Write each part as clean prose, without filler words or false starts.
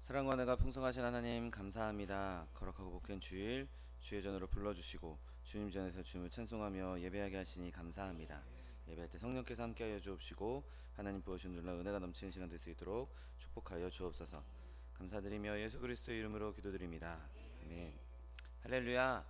사랑과 은혜가 풍성하신 하나님 감사합니다. 거룩하고 복된 주일 주의 전으로 불러주시고 주님 전에서 주님을 찬송하며 예배하게 하시니 감사합니다. 예배할 때 성령께서 함께하여 주옵시고 하나님 부어주신 놀라운 은혜가 넘치는 시간 될 수 있도록 축복하여 주옵소서. 감사드리며 예수 그리스도의 이름으로 기도드립니다. 아멘. 할렐루야.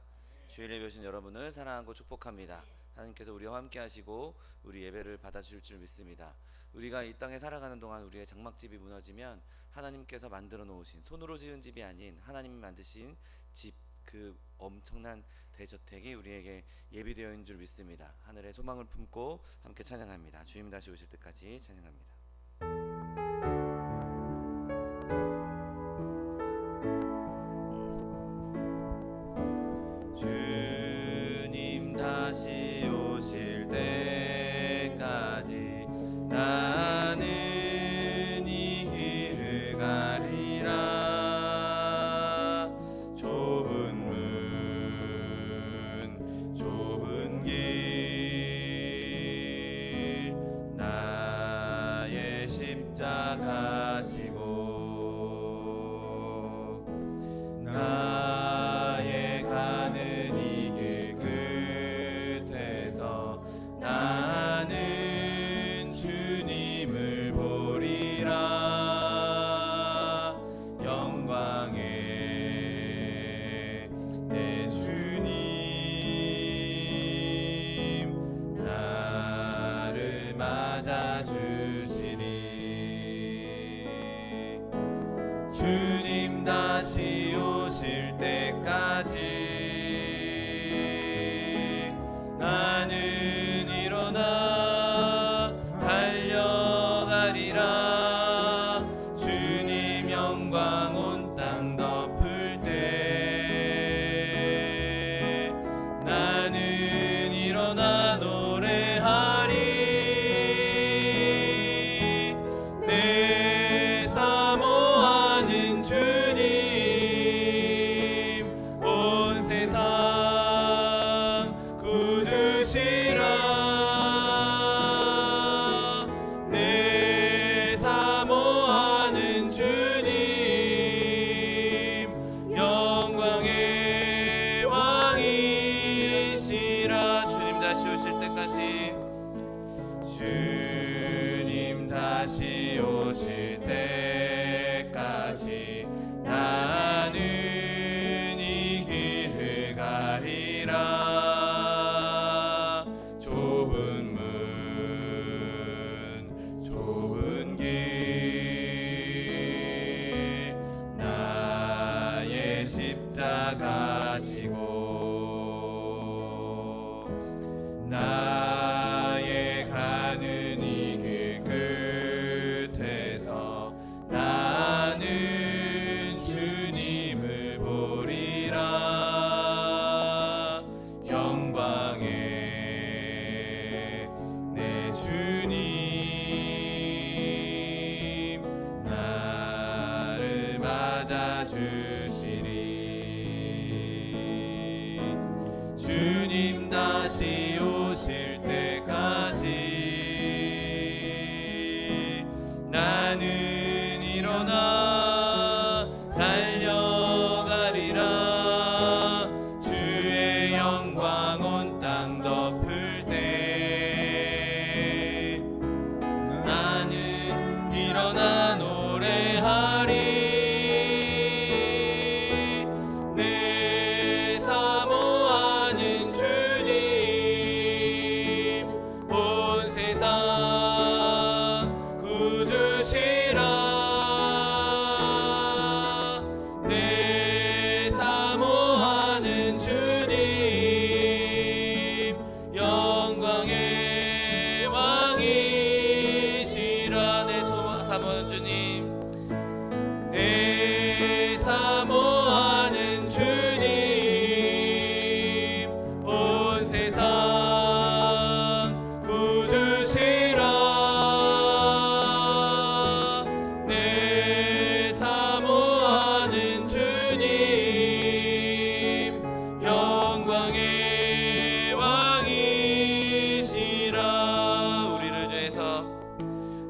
주일 예배 오신 여러분을 사랑하고 축복합니다. 하나님께서 우리와 함께 하시고 우리 예배를 받아주실 줄 믿습니다. 우리가 이 땅에 살아가는 동안 우리의 장막집이 무너지면 하나님께서 만들어 놓으신, 손으로 지은 집이 아닌 하나님이 만드신 집, 그 엄청난 대저택이 우리에게 예비되어 있는 줄 믿습니다. 하늘의 소망을 품고 함께 찬양합니다. 주님 다시 오실 때까지 찬양합니다. 주님 다시 오실 때까지 나는 이 길을 가리라. 좁은 문 좁은 길 나의 십자가 지고 나의 가는 이 길 끝에서 나는 주님을 보리라. 영광의 내 주님 나를 맞아주시리. 주님 다시 오실 때까지 나는 일어나 달려가리라. 주님 영광 온 땅 덮을 때 나는 일어나 노래하리. 내 사모하는 주님 온 세상 구주시라. 내 사모하는 주님 영광의 왕이시라. 주님 다시 오실 때까지 주님 다시 오실 때까지 나는 이 길을 가리라. 좁은 문 좁은 길 나의 십자가 지고 나의 가는 이 길 끝에서 나는 주님을 보리라. 영광의 내 주님 나를 맞아주시리. 주님 다시 오실 때까지 나는 일어나 달려가리라. 주의 영광 온 땅 덮을 때 나는 일어나 노래하리. 내 사모하는 주님 온 세상 구주시라. 내 사모하는 주님 영광의 왕이시라. 내 사모하는 주님 내 사모하는 주님 온 세상 구주시라. 내 사모하는 주님 영광의 왕이시라.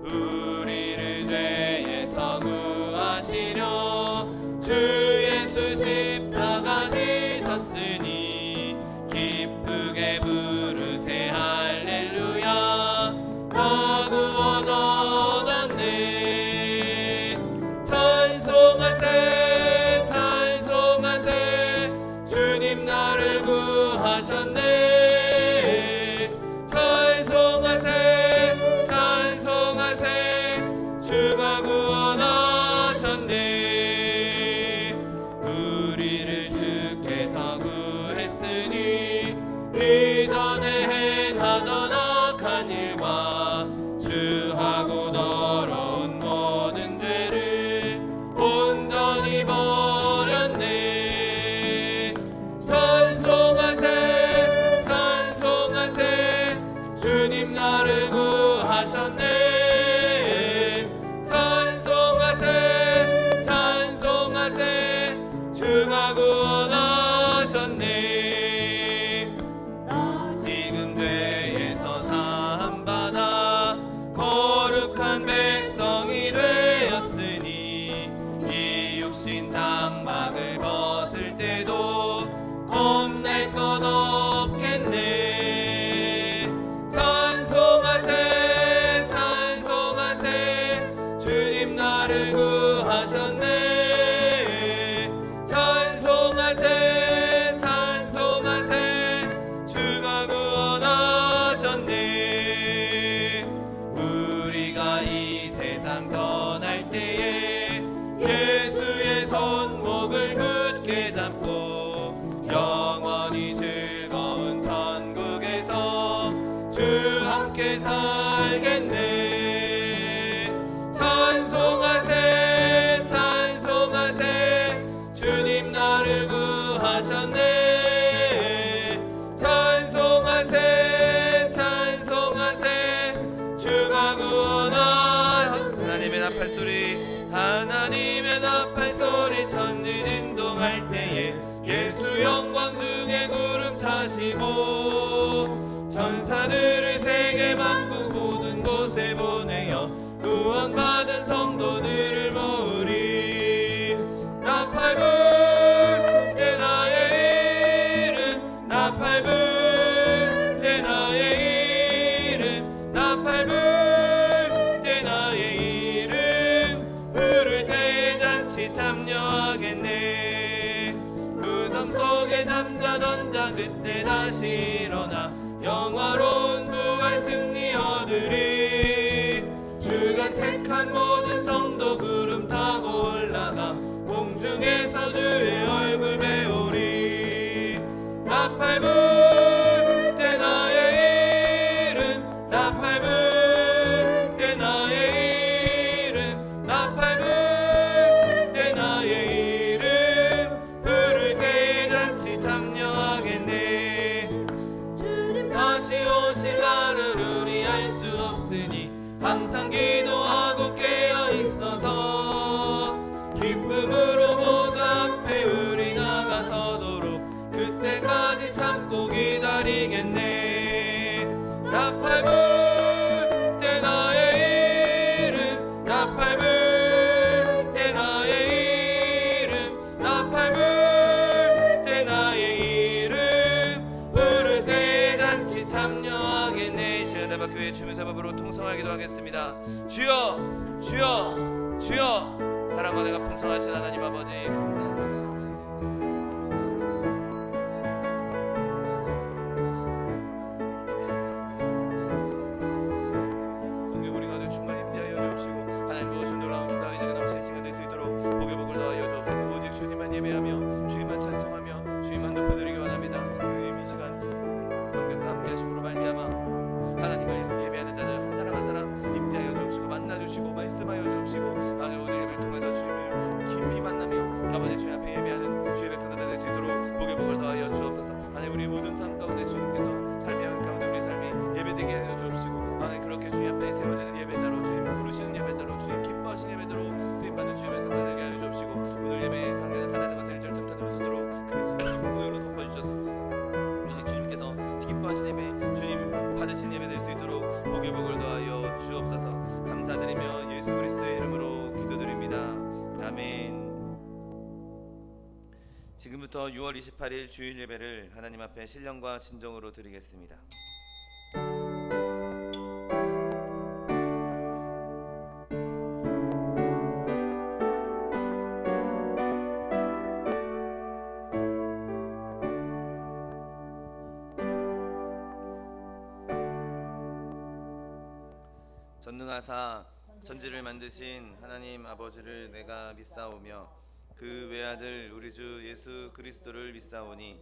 우리를 죄에서 구하시려 나를 구하셨네. 찬송하세 찬송하세 주가 구원하셨네. 우리가 이 세상 떠날 때에 예수의 손목을 굳게 잡고 영원히 즐거운 천국에서 주 함께 살겠네. 찬송하세 찬송하세 주님 나를 구하셨네. 찬송하세 찬송하세 주가 구원하셨네. 하나님의 나팔소리 하나님의 나팔소리 천지 진동할 때에 예수 영광 중에 구름 타시고 천사들을 세계 만국 모든 곳에 보내어 구원받은 성도들을 모으리. 나팔 불 때 나의 이름 나팔 불 때 나의 이름 나팔 불 때 나의 이름 부를 때 잔치 참여하겠네. 무덤 속에 잠자던 자 그때 다시 일어나 영화로운 부활 승리 얻으리. 주가 택한 모든 성도 구름 타고 올라가 공중에서 주의 얼굴 배우리. 나팔 불 때 나의 이름 나팔 불 때 나의 이름 나팔 불 때 나의 이름 부를 때 잔치 참여하겠네. 다시 오실 날을 우리 알 수 없으니 항상 기도하고 깨어 있어서 기쁨으로 보좌 앞에 우리 나가서도록 그때까지 참고 기다리겠네. 나팔 불 때 나의 이름 나팔 불 때 나의 이름 나팔 불 때 나의 이름 부를 때 잔치 참여하겠네. 제대박교회 주민사 법으로 통성하기도 하겠습니다. 주여 주여 주여 사랑과 내가 풍성하신 하나님 아버지 감사합니다. 성령 우리 가운데 충만히 임재하여 주옵시고 하나님 무엇을 놀라운 기사 이제가 넘치는 시간 될 수 있도록 복의 복을 더하여 주옵소서. 오직 주님만 예배하며 주님만 찬송하며 주님만 높여드리기 원합니다. 성령님 이 시간 성경과 함께 하심으로 말미암아 하나님을 예배하는 자들 한 사람 한 사람 임재하여 주옵시고 만나주시고 말씀하여 주옵시고 하나님 오늘 예배를 통해서 주님을 깊이 만나며 아버지 주님 앞에 예배하는 주의 백성들 될 수 있도록 복의 복을 더하여 주옵소서. 하나님 우리 모든 삶 가운데 주님께서 삶의 한 가운데 우리 삶이 예배되게 하여 주옵시고 하나님 그렇게 주님 앞에 세워지는 예배자로 주님 부르시는 예배자로 주님 기뻐하신 예배자로 쓰임받는 주의 백성들 되게 하여 주옵시고 오늘 예배에 강연을 살아내는 것을 1절 틈타는 손으로 그리스도의 보혈로 덮어주셔서 오직 주님께서 기뻐하신 예배 주님 받으신 예배 될 수 있도록 복의 복을 더하여 주옵소서. 감사드리며 예수 그리스도의 이름으로 기도드립니다. 아멘. 지금부터 6월 28일 주일 예배를 하나님 앞에 신령과 진정으로 드리겠습니다. 전능하사 천지를 만드신 하나님 아버지를 내가 믿사오며 그 외아들 우리 주 예수 그리스도를 믿사오니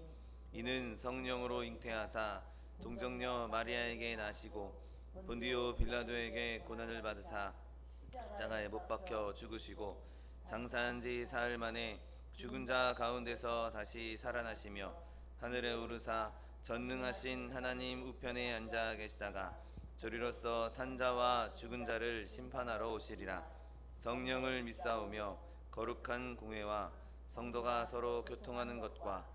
이는 성령으로 잉태하사 동정녀 마리아에게 나시고 본디오 빌라도에게 고난을 받으사 십자가에 못 박혀 죽으시고 장사한 지 사흘 만에 죽은 자 가운데서 다시 살아나시며 하늘에 오르사 전능하신 하나님 우편에 앉아 계시다가 저리로서 산자와 죽은 자를 심판하러 오시리라. 성령을 믿사오며 거룩한 공회와 성도가 서로 교통하는 것과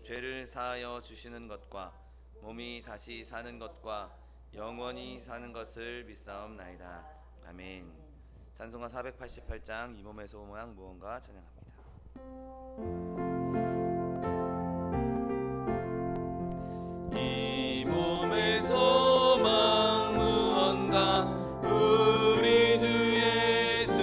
죄를 사하여 주시는 것과 몸이 다시 사는 것과 영원히 사는 것을 믿사옵나이다. 아멘. 찬송가 488장 이 몸의 소망 무언가 찬양합니다. 이 몸의 소망 무언가 우리 주 예수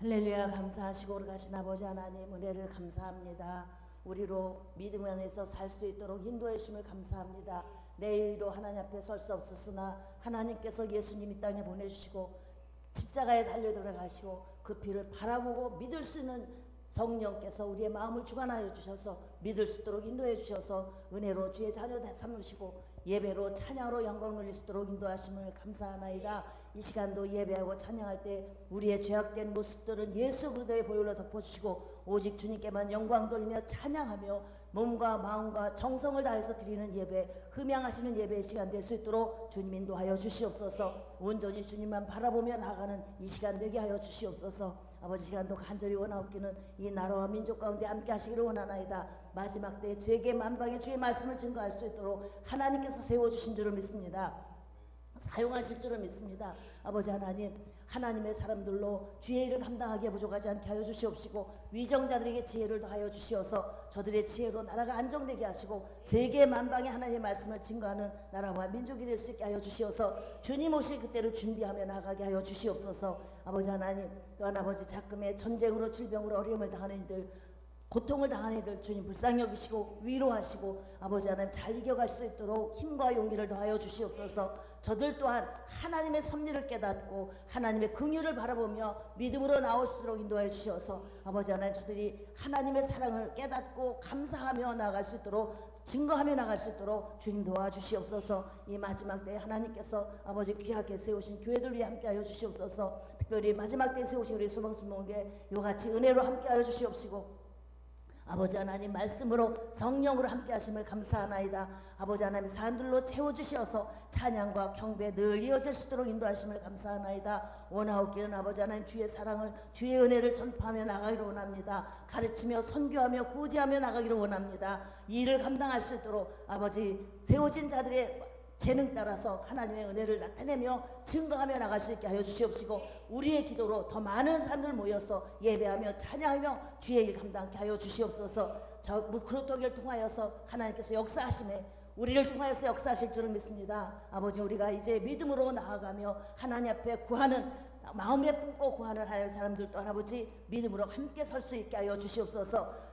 할렐루야. 감사하시고 우리 가신 아버지 하나님 은혜를 감사합니다. 우리로 믿음 안에서 살 수 있도록 인도해 주심을 감사합니다. 내 의로 하나님 앞에 설 수 없었으나 하나님께서 예수님 이 땅에 보내주시고 십자가에 달려 돌아가시고 그 피를 바라보고 믿을 수 있는 성령께서 우리의 마음을 주관하여 주셔서 믿을 수 있도록 인도해 주셔서 은혜로 주의 자녀 삼으시고 예배로 찬양으로 영광 돌릴 수 있도록 인도하심을 감사하나이다. 이 시간도 예배하고 찬양할 때 우리의 죄악된 모습들은 예수 그리스도의 보혈로 덮어주시고 오직 주님께만 영광 돌리며 찬양하며 몸과 마음과 정성을 다해서 드리는 예배, 흠양하시는 예배의 시간 될 수 있도록 주님 인도하여 주시옵소서. 온전히 주님만 바라보며 나가는 이 시간 되게 하여 주시옵소서. 아버지, 시간도 간절히 원하옵기는 이 나라와 민족 가운데 함께 하시기를 원하나이다. 마지막 때에 죄계 만방의 주의 말씀을 증거할 수 있도록 하나님께서 세워주신 줄을 믿습니다. 사용하실 줄을 믿습니다. 아버지 하나님, 하나님의 사람들로 주의 일을 감당하기에 부족하지 않게 하여 주시옵시고 위정자들에게 지혜를 더하여 주시어서 저들의 지혜로 나라가 안정되게 하시고 세계 만방의 하나님의 말씀을 증거하는 나라와 민족이 될 수 있게 하여 주시어서 주님 오실 그때를 준비하며 나가게 하여 주시옵소서. 아버지 하나님, 또한 아버지 작금의 전쟁으로 질병으로 어려움을 당하는 이들, 고통을 당하는 이들 주님 불쌍히 여기시고 위로하시고 아버지 하나님 잘 이겨갈 수 있도록 힘과 용기를 더하여 주시옵소서. 저들 또한 하나님의 섭리를 깨닫고 하나님의 긍휼을 바라보며 믿음으로 나올 수 있도록 인도하여 주시어서 아버지 하나님 저들이 하나님의 사랑을 깨닫고 감사하며 나아갈 수 있도록 증거하며 나갈 수 있도록 주님 도와주시옵소서. 이 마지막 때에 하나님께서 아버지 귀하게 세우신 교회들 위해 함께하여 주시옵소서. 특별히 마지막 때에 세우신 우리 소망순목에 요같이 은혜로 함께하여 주시옵시고 아버지 하나님 말씀으로 성령으로 함께 하심을 감사하나이다. 아버지 하나님 사람들로 채워주시어서 찬양과 경배 늘 이어질 수 있도록 인도하심을 감사하나이다. 원하옵기는 아버지 하나님 주의 사랑을 주의 은혜를 전파하며 나가기를 원합니다. 가르치며 선교하며 구제하며 나가기를 원합니다. 이 일을 감당할 수 있도록 아버지 세워진 자들의 재능 따라서 하나님의 은혜를 나타내며 증거하며 나갈 수 있게 하여 주시옵시고 우리의 기도로 더 많은 사람들 모여서 예배하며 찬양하며 주의 일 감당하게 하여 주시옵소서. 저 무크로토기를 통하여서 하나님께서 역사하심에 우리를 통하여서 역사하실 줄을 믿습니다. 아버지, 우리가 이제 믿음으로 나아가며 하나님 앞에 구하는 마음에 품고 구하는 하나님의 사람들 또한 아버지 믿음으로 함께 설 수 있게 하여 주시옵소서.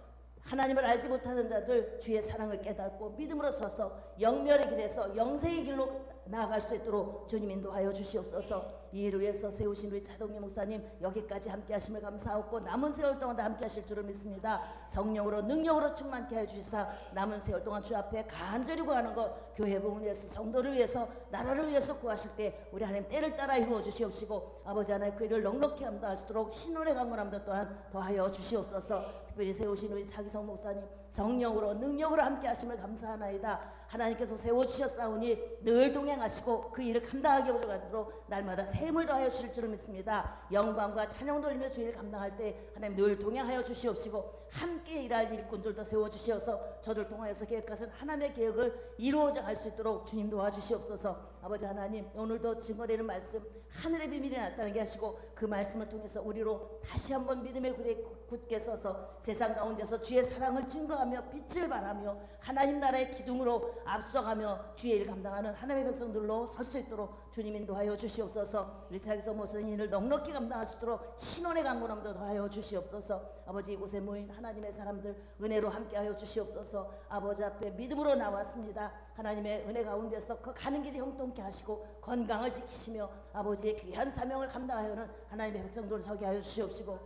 하나님을 알지 못하는 자들 주의 사랑을 깨닫고 믿음으로 서서 영멸의 길에서 영생의 길로 나아갈 수 있도록 주님 인도하여 주시옵소서. 이 일을 위해서 세우신 우리 차동기 목사님 여기까지 함께 하심을 감사하고 남은 세월 동안 함께 하실 줄을 믿습니다. 성령으로 능력으로 충만케 해 주시사 남은 세월 동안 주 앞에 간절히 구하는 것 교회 부분을 위해서 성도를 위해서 나라를 위해서 구하실 때 우리 하나님 때를 따라 이루어 주시옵시고 아버지 하나님 그 일을 넉넉히 감당할 수 있도록 신원의 강건함도 또한 더하여 주시옵소서. 특별히 세우신 우리 차기성 목사님 성령으로 능력으로 함께 하심을 감사하나이다. 하나님께서 세워주셨사오니 늘 동행하시고 그 일을 감당하기 부족하도록 날마다 샘을 더하여 주실 줄을 믿습니다. 영광과 찬양 돌리며 주일을 감당할 때 하나님 늘 동행하여 주시옵시고 함께 일할 일꾼들도 세워주시어서 저들 통하여서 계획하신 하나님의 계획을 이루어져 갈 수 있도록 주님 도와주시옵소서. 아버지 하나님, 오늘도 증거되는 말씀 하늘의 비밀이 나타나게 하시고 그 말씀을 통해서 우리로 다시 한번 믿음의 굴에 굳게 서서 세상 가운데서 주의 사랑을 증거하며 빛을 발하며 하나님 나라의 기둥으로 앞서가며 주의 일 감당하는 하나님의 백성들로 설 수 있도록 주님 인도하여 주시옵소서. 우리 자기서 모든 일을 넉넉히 감당할 수 있도록 신원의 강건함도 더하여 주시옵소서. 아버지, 이곳에 모인 하나님의 사람들 은혜로 함께하여 주시옵소서. 아버지 앞에 믿음으로 나왔습니다. 하나님의 은혜 가운데서 그 가는 길이 형통케 하시고 건강을 지키시며 아버지의 귀한 사명을 감당하여는 하나님의 백성들을 서게 하여 주시옵시고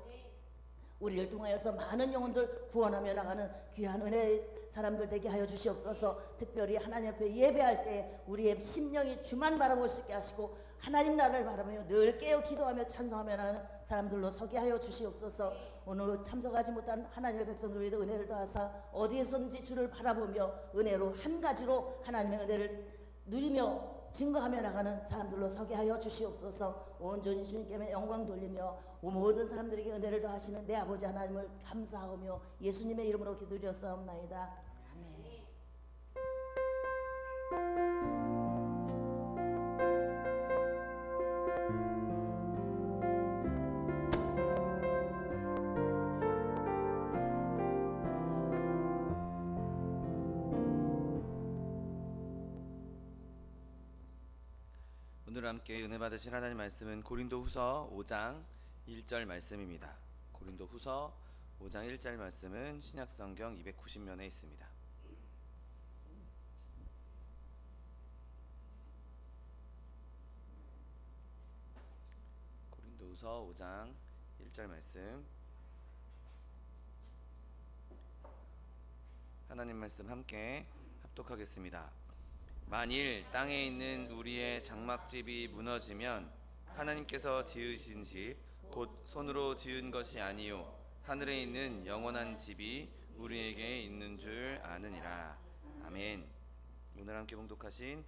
우리를 통하여서 많은 영혼들 구원하며 나가는 귀한 은혜의 사람들 되게 하여 주시옵소서. 특별히 하나님 앞에 예배할 때 우리의 심령이 주만 바라볼 수 있게 하시고 하나님 나라를 바라며 늘 깨어 기도하며 찬송하며 나가는 사람들로 서게 하여 주시옵소서. 오늘 참석하지 못한 하나님의 백성들에도 은혜를 더하사 어디에서든지 주를 바라보며 은혜로 한 가지로 하나님의 은혜를 누리며 증거하며 나가는 사람들로 서게 하여 주시옵소서. 온전히 주님께 영광 돌리며 모든 사람들에게 은혜를 더하시는 내 아버지 하나님을 감사하며 예수님의 이름으로 기도드렸사옵나이다. 아멘. 오늘 함께 은혜 받으신 하나님 말씀은 고린도후서 5장 1절 말씀입니다. 고린도후서 5장 1절 말씀은 신약성경 290면에 있습니다. 고린도후서 5장 1절 말씀, 하나님 말씀 함께 합독하겠습니다. 만일 땅에 있는 우리의 장막집이 무너지면 하나님께서 지으신 집 곧 손으로 지은 것이 아니요 하늘에 있는 영원한 집이 우리에게 있는 줄 아느니라. 아멘. 오늘 함께 봉독하신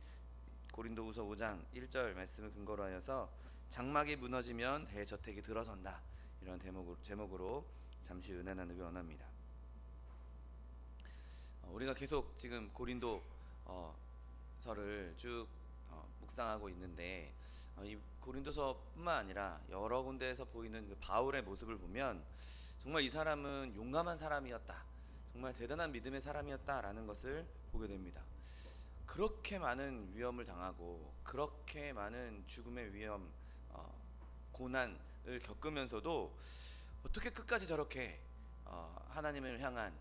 고린도후서 5장 1절 말씀을 근거로 하여서 장막이 무너지면 대저택이 들어선다, 이런 제목으로 잠시 은혜 나누기 원합니다. 우리가 계속 지금 고린도 서를 쭉 묵상하고 있는데, 이 고린도서뿐만 아니라 여러 군데에서 보이는 그 바울의 모습을 보면 정말 이 사람은 용감한 사람이었다, 정말 대단한 믿음의 사람이었다라는 것을 보게 됩니다. 그렇게 많은 위험을 당하고 그렇게 많은 죽음의 위험, 고난을 겪으면서도 어떻게 끝까지 저렇게 하나님을 향한,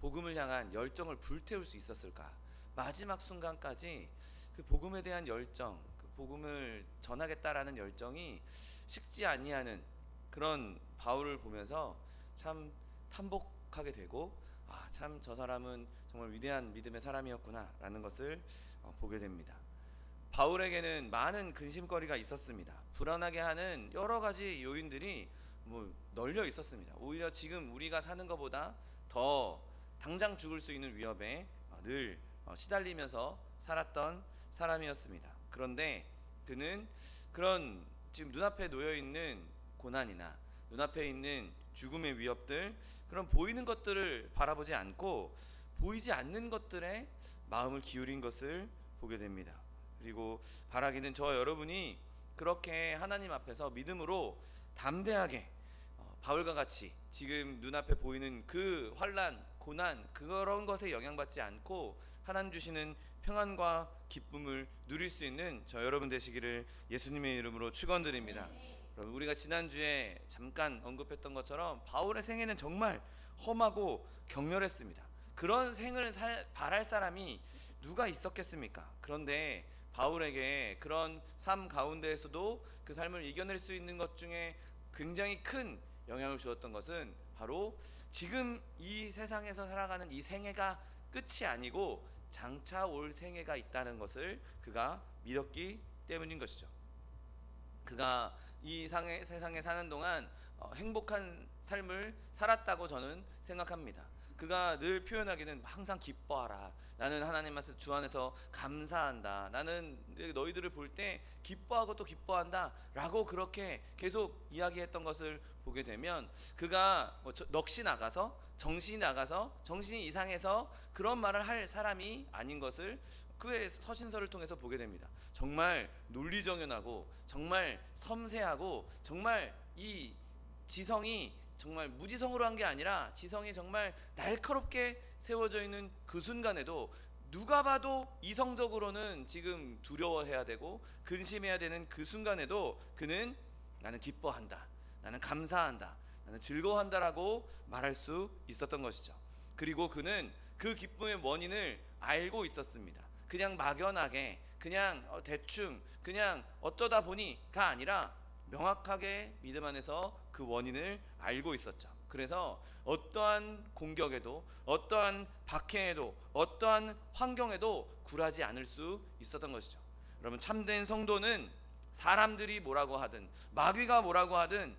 복음을 향한 열정을 불태울 수 있었을까? 마지막 순간까지 그 복음에 대한 열정, 그 복음을 전하겠다라는 열정이 식지 아니하는 그런 바울을 보면서 참 탐복하게 되고, 참 저 사람은 정말 위대한 믿음의 사람이었구나라는 것을 보게 됩니다. 바울에게는 많은 근심거리가 있었습니다. 불안하게 하는 여러 가지 요인들이 널려 있었습니다. 오히려 지금 우리가 사는 것보다 더 당장 죽을 수 있는 위협에 늘 시달리면서 살았던 사람이었습니다. 그런데 그는 그런 지금 눈앞에 놓여 있는 고난이나 눈앞에 있는 죽음의 위협들, 그런 보이는 것들을 바라보지 않고 보이지 않는 것들에 마음을 기울인 것을 보게 됩니다. 그리고 바라기는 저와 여러분이 그렇게 하나님 앞에서 믿음으로 담대하게 바울과 같이 지금 눈앞에 보이는 그 환난, 고난, 그런 것에 영향받지 않고 하나님 주시는 평안과 기쁨을 누릴 수 있는 저 여러분 되시기를 예수님의 이름으로 축원드립니다. 여러분, 우리가 지난주에 잠깐 언급했던 것처럼 바울의 생애는 정말 험하고 격렬했습니다. 그런 생을 바랄 사람이 누가 있었겠습니까? 그런데 바울에게 그런 삶 가운데에서도 그 삶을 이겨낼 수 있는 것 중에 굉장히 큰 영향을 주었던 것은 바로 지금 이 세상에서 살아가는 이 생애가 끝이 아니고 장차 올 생애가 있다는 것을 그가 믿었기 때문인 것이죠. 그가 이 세상에 사는 동안 행복한 삶을 살았다고 저는 생각합니다. 그가 늘 표현하기는 항상 기뻐하라, 나는 하나님 앞에서 주 안에서 감사한다, 나는 너희들을 볼 때 기뻐하고 또 기뻐한다 라고 그렇게 계속 이야기했던 것을 보게 되면, 그가 넋이 나가서 정신이 이상해서 그런 말을 할 사람이 아닌 것을 그의 서신서를 통해서 보게 됩니다. 정말 논리정연하고 정말 섬세하고 정말 이 지성이 정말 무지성으로 한 게 아니라 지성이 정말 날카롭게 세워져 있는 그 순간에도 누가 봐도 이성적으로는 지금 두려워해야 되고 근심해야 되는 그 순간에도 그는 나는 기뻐한다, 나는 감사한다, 나는 즐거워한다라고 말할 수 있었던 것이죠. 그리고 그는 그 기쁨의 원인을 알고 있었습니다. 그냥 막연하게, 그냥 대충, 그냥 어쩌다 보니가 아니라 명확하게 믿음 안에서 그 원인을 알고 있었죠. 그래서 어떠한 공격에도, 어떠한 박해에도, 어떠한 환경에도 굴하지 않을 수 있었던 것이죠. 여러분, 참된 성도는 사람들이 뭐라고 하든, 마귀가 뭐라고 하든,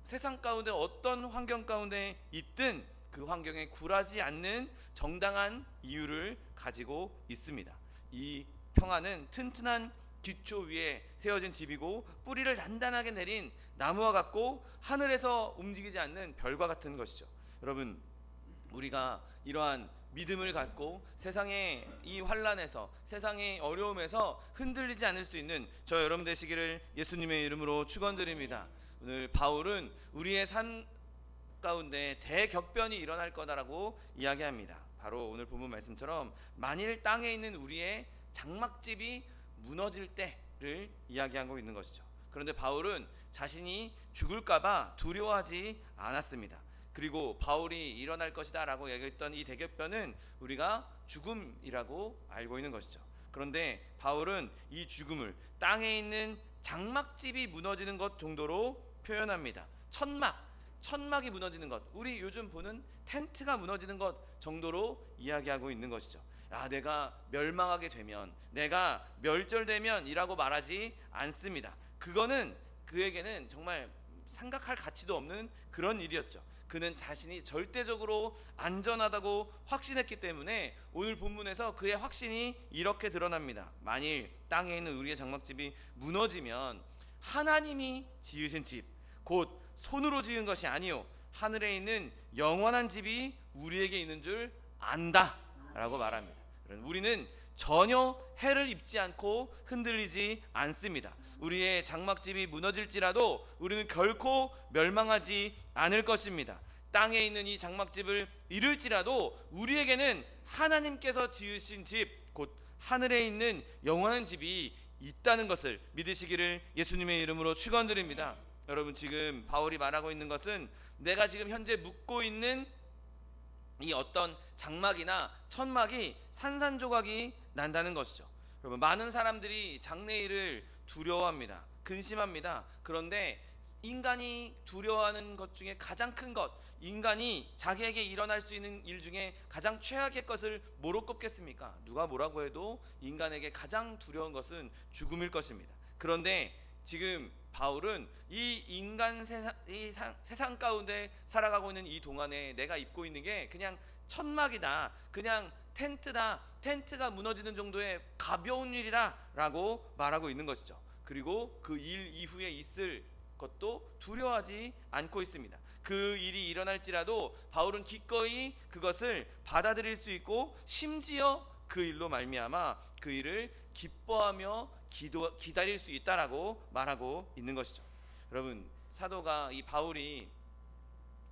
세상 가운데 어떤 환경 가운데 있든 그 환경에 굴하지 않는 정당한 이유를 가지고 있습니다. 이 평안은 튼튼한 기초 위에 세워진 집이고 뿌리를 단단하게 내린 나무와 같고 하늘에서 움직이지 않는 별과 같은 것이죠. 여러분, 우리가 이러한 믿음을 갖고 세상의 이 환난에서, 세상의 어려움에서 흔들리지 않을 수 있는 저 여러분 되시기를 예수님의 이름으로 축원드립니다. 오늘 바울은 우리의 삶 가운데 대격변이 일어날 거다라고 이야기합니다. 바로 오늘 본문 말씀처럼 만일 땅에 있는 우리의 장막집이 무너질 때를 이야기하고 있는 것이죠. 그런데 바울은 자신이 죽을까봐 두려워하지 않았습니다. 그리고 바울이 일어날 것이다 라고 얘기했던 이 대격변은 우리가 죽음이라고 알고 있는 것이죠. 그런데 바울은 이 죽음을 땅에 있는 장막집이 무너지는 것 정도로 표현합니다. 천막이 무너지는 것, 우리 요즘 보는 텐트가 무너지는 것 정도로 이야기하고 있는 것이죠. 내가 멸망하게 되면, 내가 멸절되면 이라고 말하지 않습니다. 그거는 그에게는 정말 생각할 가치도 없는 그런 일이었죠. 그는 자신이 절대적으로 안전하다고 확신했기 때문에 오늘 본문에서 그의 확신이 이렇게 드러납니다. 만일 땅에 있는 우리의 장막집이 무너지면 하나님이 지으신 집, 곧 손으로 지은 것이 아니요 하늘에 있는 영원한 집이 우리에게 있는 줄 안다 라고 말합니다. 우리는 전혀 해를 입지 않고 흔들리지 않습니다. 우리의 장막집이 무너질지라도 우리는 결코 멸망하지 않을 것입니다. 땅에 있는 이 장막집을 잃을지라도 우리에게는 하나님께서 지으신 집, 곧 하늘에 있는 영원한 집이 있다는 것을 믿으시기를 예수님의 이름으로 축원드립니다. 여러분, 지금 바울이 말하고 있는 것은 내가 지금 현재 묵고 있는 이 어떤 장막이나 천막이 산산조각이 난다는 것이죠. 여러분, 많은 사람들이 장래일을 두려워합니다. 근심합니다. 그런데 인간이 두려워하는 것 중에 가장 큰 것, 인간이 자기에게 일어날 수 있는 일 중에 가장 최악의 것을 뭐로 꼽겠습니까? 누가 뭐라고 해도 인간에게 가장 두려운 것은 죽음일 것입니다. 그런데 지금 바울은 이 인간 세상 가운데 살아가고 있는 이 동안에 내가 입고 있는 게 그냥 천막이다, 그냥 텐트다, 텐트가 무너지는 정도의 가벼운 일이다 라고 말하고 있는 것이죠. 그리고 그 일 이후에 있을 것도 두려워하지 않고 있습니다. 그 일이 일어날지라도 바울은 기꺼이 그것을 받아들일 수 있고, 심지어 그 일로 말미암아 그 일을 기뻐하며 기다릴 수 있다라고 말하고 있는 것이죠. 여러분, 사도가 이 바울이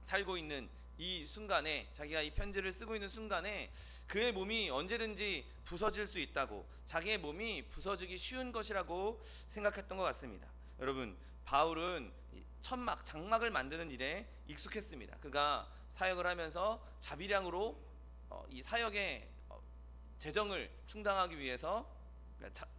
살고 있는 이 순간에, 자기가 이 편지를 쓰고 있는 순간에 그의 몸이 언제든지 부서질 수 있다고, 자기의 몸이 부서지기 쉬운 것이라고 생각했던 것 같습니다. 여러분, 바울은 천막, 장막을 만드는 일에 익숙했습니다. 그가 사역을 하면서 자비량으로 이 사역의 재정을 충당하기 위해서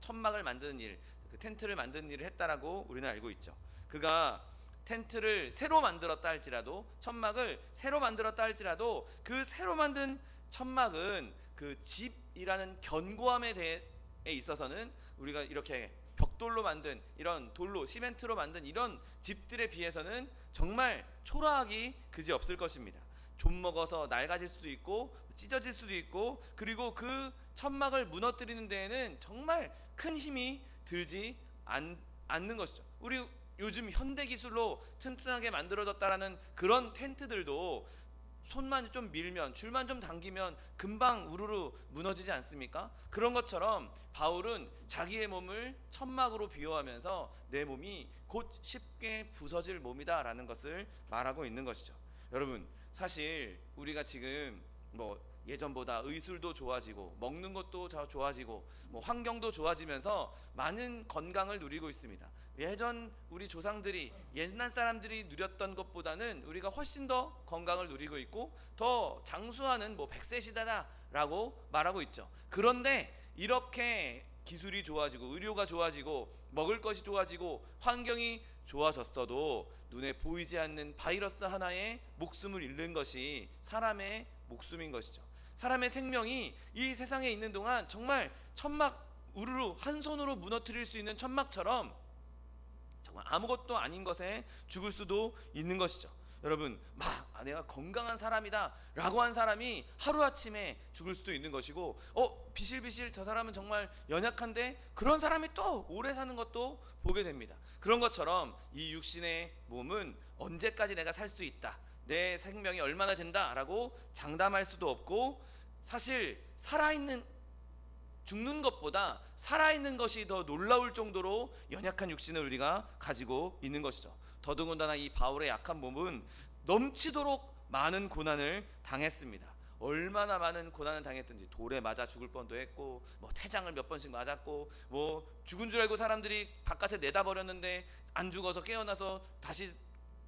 천막을 만드는 일, 그 텐트를 만드는 일을 했다라고 우리는 알고 있죠. 그가 텐트를 새로 만들었다 할지라도, 천막을 새로 만들었다 할지라도 그 새로 만든 천막은 그 집이라는 견고함에 대해 있어서는 우리가 이렇게 벽돌로 만든, 이런 돌로 시멘트로 만든 이런 집들에 비해서는 정말 초라하기 그지없을 것입니다. 좀 먹어서 낡아질 수도 있고 찢어질 수도 있고, 그리고 그 천막을 무너뜨리는 데에는 정말 큰 힘이 들지 않는 것이죠. 우리 요즘 현대 기술로 튼튼하게 만들어졌다라는 그런 텐트들도 손만 좀 밀면, 줄만 좀 당기면 금방 우르르 무너지지 않습니까? 그런 것처럼 바울은 자기의 몸을 천막으로 비유하면서 내 몸이 곧 쉽게 부서질 몸이다라는 것을 말하고 있는 것이죠. 여러분, 사실 우리가 지금 예전보다 의술도 좋아지고 먹는 것도 좋아지고 환경도 좋아지면서 많은 건강을 누리고 있습니다. 예전 우리 조상들이, 옛날 사람들이 누렸던 것보다는 우리가 훨씬 더 건강을 누리고 있고 더 장수하는 100세 시대다라고 말하고 있죠. 그런데 이렇게 기술이 좋아지고 의료가 좋아지고 먹을 것이 좋아지고 환경이 좋아졌어도 눈에 보이지 않는 바이러스 하나에 목숨을 잃는 것이 사람의 목숨인 것이죠. 사람의 생명이 이 세상에 있는 동안 정말 천막, 우르르 한 손으로 무너뜨릴 수 있는 천막처럼 정말 아무것도 아닌 것에 죽을 수도 있는 것이죠. 여러분, 내가 건강한 사람이다 라고 한 사람이 하루아침에 죽을 수도 있는 것이고, 비실비실 저 사람은 정말 연약한데, 그런 사람이 또 오래 사는 것도 보게 됩니다. 그런 것처럼 이 육신의 몸은 언제까지 내가 살 수 있다, 내 생명이 얼마나 된다 라고 장담할 수도 없고, 사실 죽는 것보다 살아있는 것이 더 놀라울 정도로 연약한 육신을 우리가 가지고 있는 것이죠. 더더군다나 이 바울의 약한 몸은 넘치도록 많은 고난을 당했습니다. 얼마나 많은 고난을 당했든지 돌에 맞아 죽을 뻔도 했고 뭐 태장을 몇 번씩 맞았고 뭐 죽은 줄 알고 사람들이 바깥에 내다 버렸는데 안 죽어서 깨어나서 다시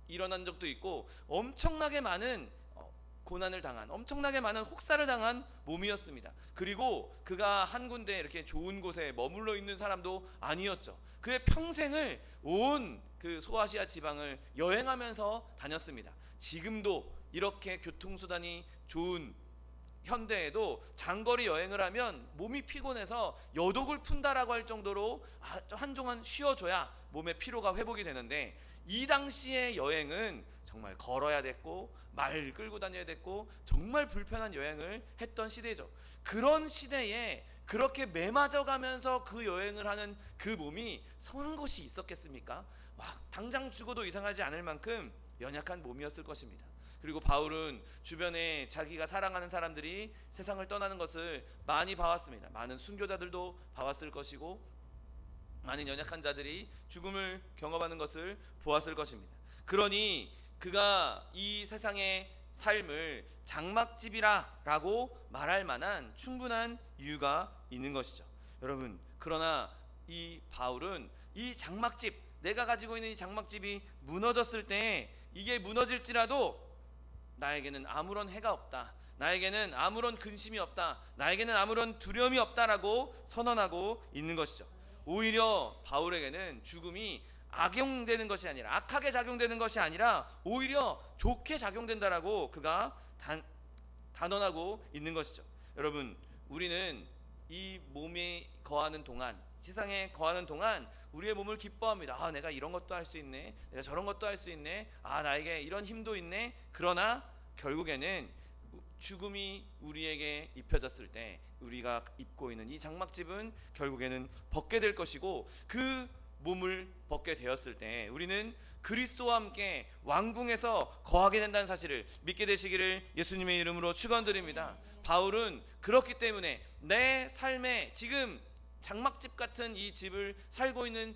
일어난 적도 있고 엄청나게 많은 고난을 당한, 엄청나게 많은 혹사를 당한 몸이었습니다. 그리고 그가 한 군데 이렇게 좋은 곳에 머물러 있는 사람도 아니었죠. 그의 평생을 온 그 소아시아 지방을 여행하면서 다녔습니다. 지금도 이렇게 교통수단이 좋은 현대에도 장거리 여행을 하면 몸이 피곤해서 여독을 푼다라고 할 정도로 한동안 쉬어줘야 몸의 피로가 회복이 되는데, 이 당시의 여행은 정말 걸어야 됐고 말 끌고 다녀야 됐고 정말 불편한 여행을 했던 시대죠. 그런 시대에 그렇게 매맞아 가면서 그 여행을 하는 그 몸이 성한 것이 있었겠습니까? 당장 죽어도 이상하지 않을 만큼 연약한 몸이었을 것입니다. 그리고 바울은 주변에 자기가 사랑하는 사람들이 세상을 떠나는 것을 많이 봐왔습니다. 많은 순교자들도 봐왔을 것이고 많은 연약한 자들이 죽음을 경험하는 것을 보았을 것입니다. 그러니 그가 이 세상의 삶을 장막집이라고 말할 만한 충분한 이유가 있는 것이죠. 여러분, 그러나 이 바울은 이 장막집, 내가 가지고 있는 이 장막집이 무너졌을 때 이게 무너질지라도 나에게는 아무런 해가 없다, 나에게는 아무런 근심이 없다, 나에게는 아무런 두려움이 없다라고 선언하고 있는 것이죠. 오히려 바울에게는 죽음이 악용되는 것이 아니라, 악하게 작용되는 것이 아니라 오히려 좋게 작용된다라고 그가 단언하고 있는 것이죠. 여러분, 우리는 이 몸에 거하는 동안, 세상에 거하는 동안 우리의 몸을 기뻐합니다. 내가 이런 것도 할 수 있네, 내가 저런 것도 할 수 있네, 나에게 이런 힘도 있네. 그러나 결국에는 죽음이 우리에게 입혀졌을 때 우리가 입고 있는 이 장막집은 결국에는 벗게 될 것이고, 그 몸을 벗게 되었을 때 우리는 그리스도와 함께 왕궁에서 거하게 된다는 사실을 믿게 되시기를 예수님의 이름으로 축원드립니다. 바울은 그렇기 때문에 내 삶에 지금 장막집 같은 이 집을 살고 있는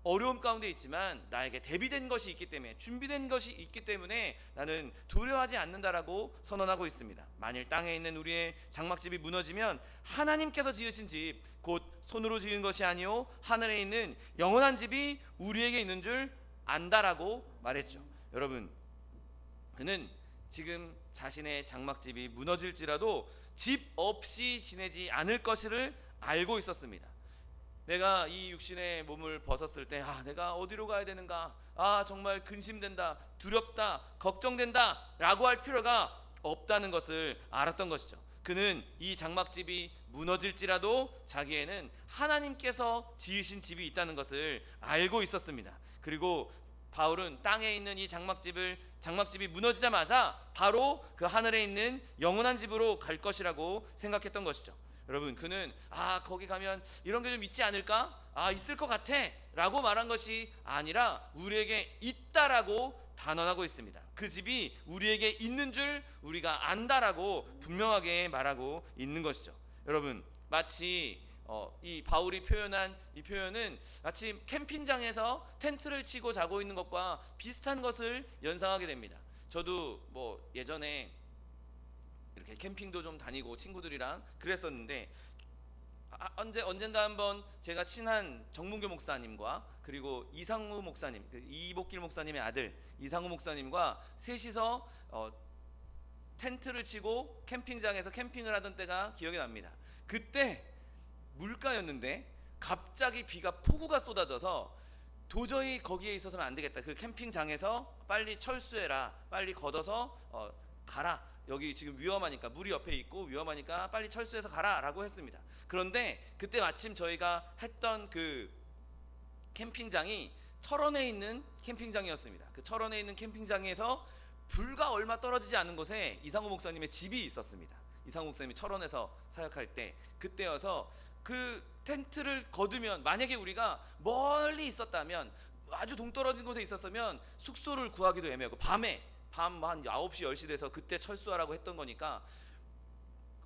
어려움 가운데 있지만 나에게 대비된 것이 있기 때문에, 준비된 것이 있기 때문에 나는 두려워하지 않는다라고 선언하고 있습니다. 만일 땅에 있는 우리의 장막집이 무너지면 하나님께서 지으신 집, 곧 손으로 지은 것이 아니요 하늘에 있는 영원한 집이 우리에게 있는 줄 안다라고 말했죠. 여러분, 그는 지금 자신의 장막집이 무너질지라도 집 없이 지내지 않을 것을 알고 있었습니다. 내가 이 육신의 몸을 벗었을 때 내가 어디로 가야 되는가, 정말 근심된다, 두렵다, 걱정된다 라고 할 필요가 없다는 것을 알았던 것이죠. 그는 이 장막집이 무너질지라도 자기에는 하나님께서 지으신 집이 있다는 것을 알고 있었습니다. 그리고 바울은 땅에 있는 이 장막집이 무너지자마자 바로 그 하늘에 있는 영원한 집으로 갈 것이라고 생각했던 것이죠. 여러분, 그는 거기 가면 이런 게 좀 있지 않을까? 있을 것 같아 라고 말한 것이 아니라 우리에게 있다라고 단언하고 있습니다. 그 집이 우리에게 있는 줄 우리가 안다라고 분명하게 말하고 있는 것이죠. 여러분, 마치 이 바울이 표현한 이 표현은 마치 캠핑장에서 텐트를 치고 자고 있는 것과 비슷한 것을 연상하게 됩니다. 저도 예전에 이렇게 캠핑도 좀 다니고 친구들이랑 그랬었는데, 언젠가 한번 제가 친한 정문교 목사님과 그리고 이상우 목사님, 이복길 목사님의 아들 이상우 목사님과 셋이서 텐트를 치고 캠핑장에서 캠핑을 하던 때가 기억이 납니다. 그때 물가였는데 갑자기 폭우가 쏟아져서 도저히 거기에 있어서는 안 되겠다, 그 캠핑장에서 빨리 철수해라, 빨리 걷어서 가라, 여기 지금 위험하니까, 물이 옆에 있고 위험하니까 빨리 철수해서 가라 라고 했습니다. 그런데 그때 마침 저희가 했던 그 캠핑장이 철원에 있는 캠핑장이었습니다. 그 철원에 있는 캠핑장에서 불과 얼마 떨어지지 않은 곳에 이상우 목사님의 집이 있었습니다. 이상우 목사님이 철원에서 사역할 때, 그때여서 그 텐트를 거두면, 만약에 우리가 멀리 있었다면, 아주 동떨어진 곳에 있었으면 숙소를 구하기도 애매하고 밤 한 9시 10시 돼서 그때 철수하라고 했던 거니까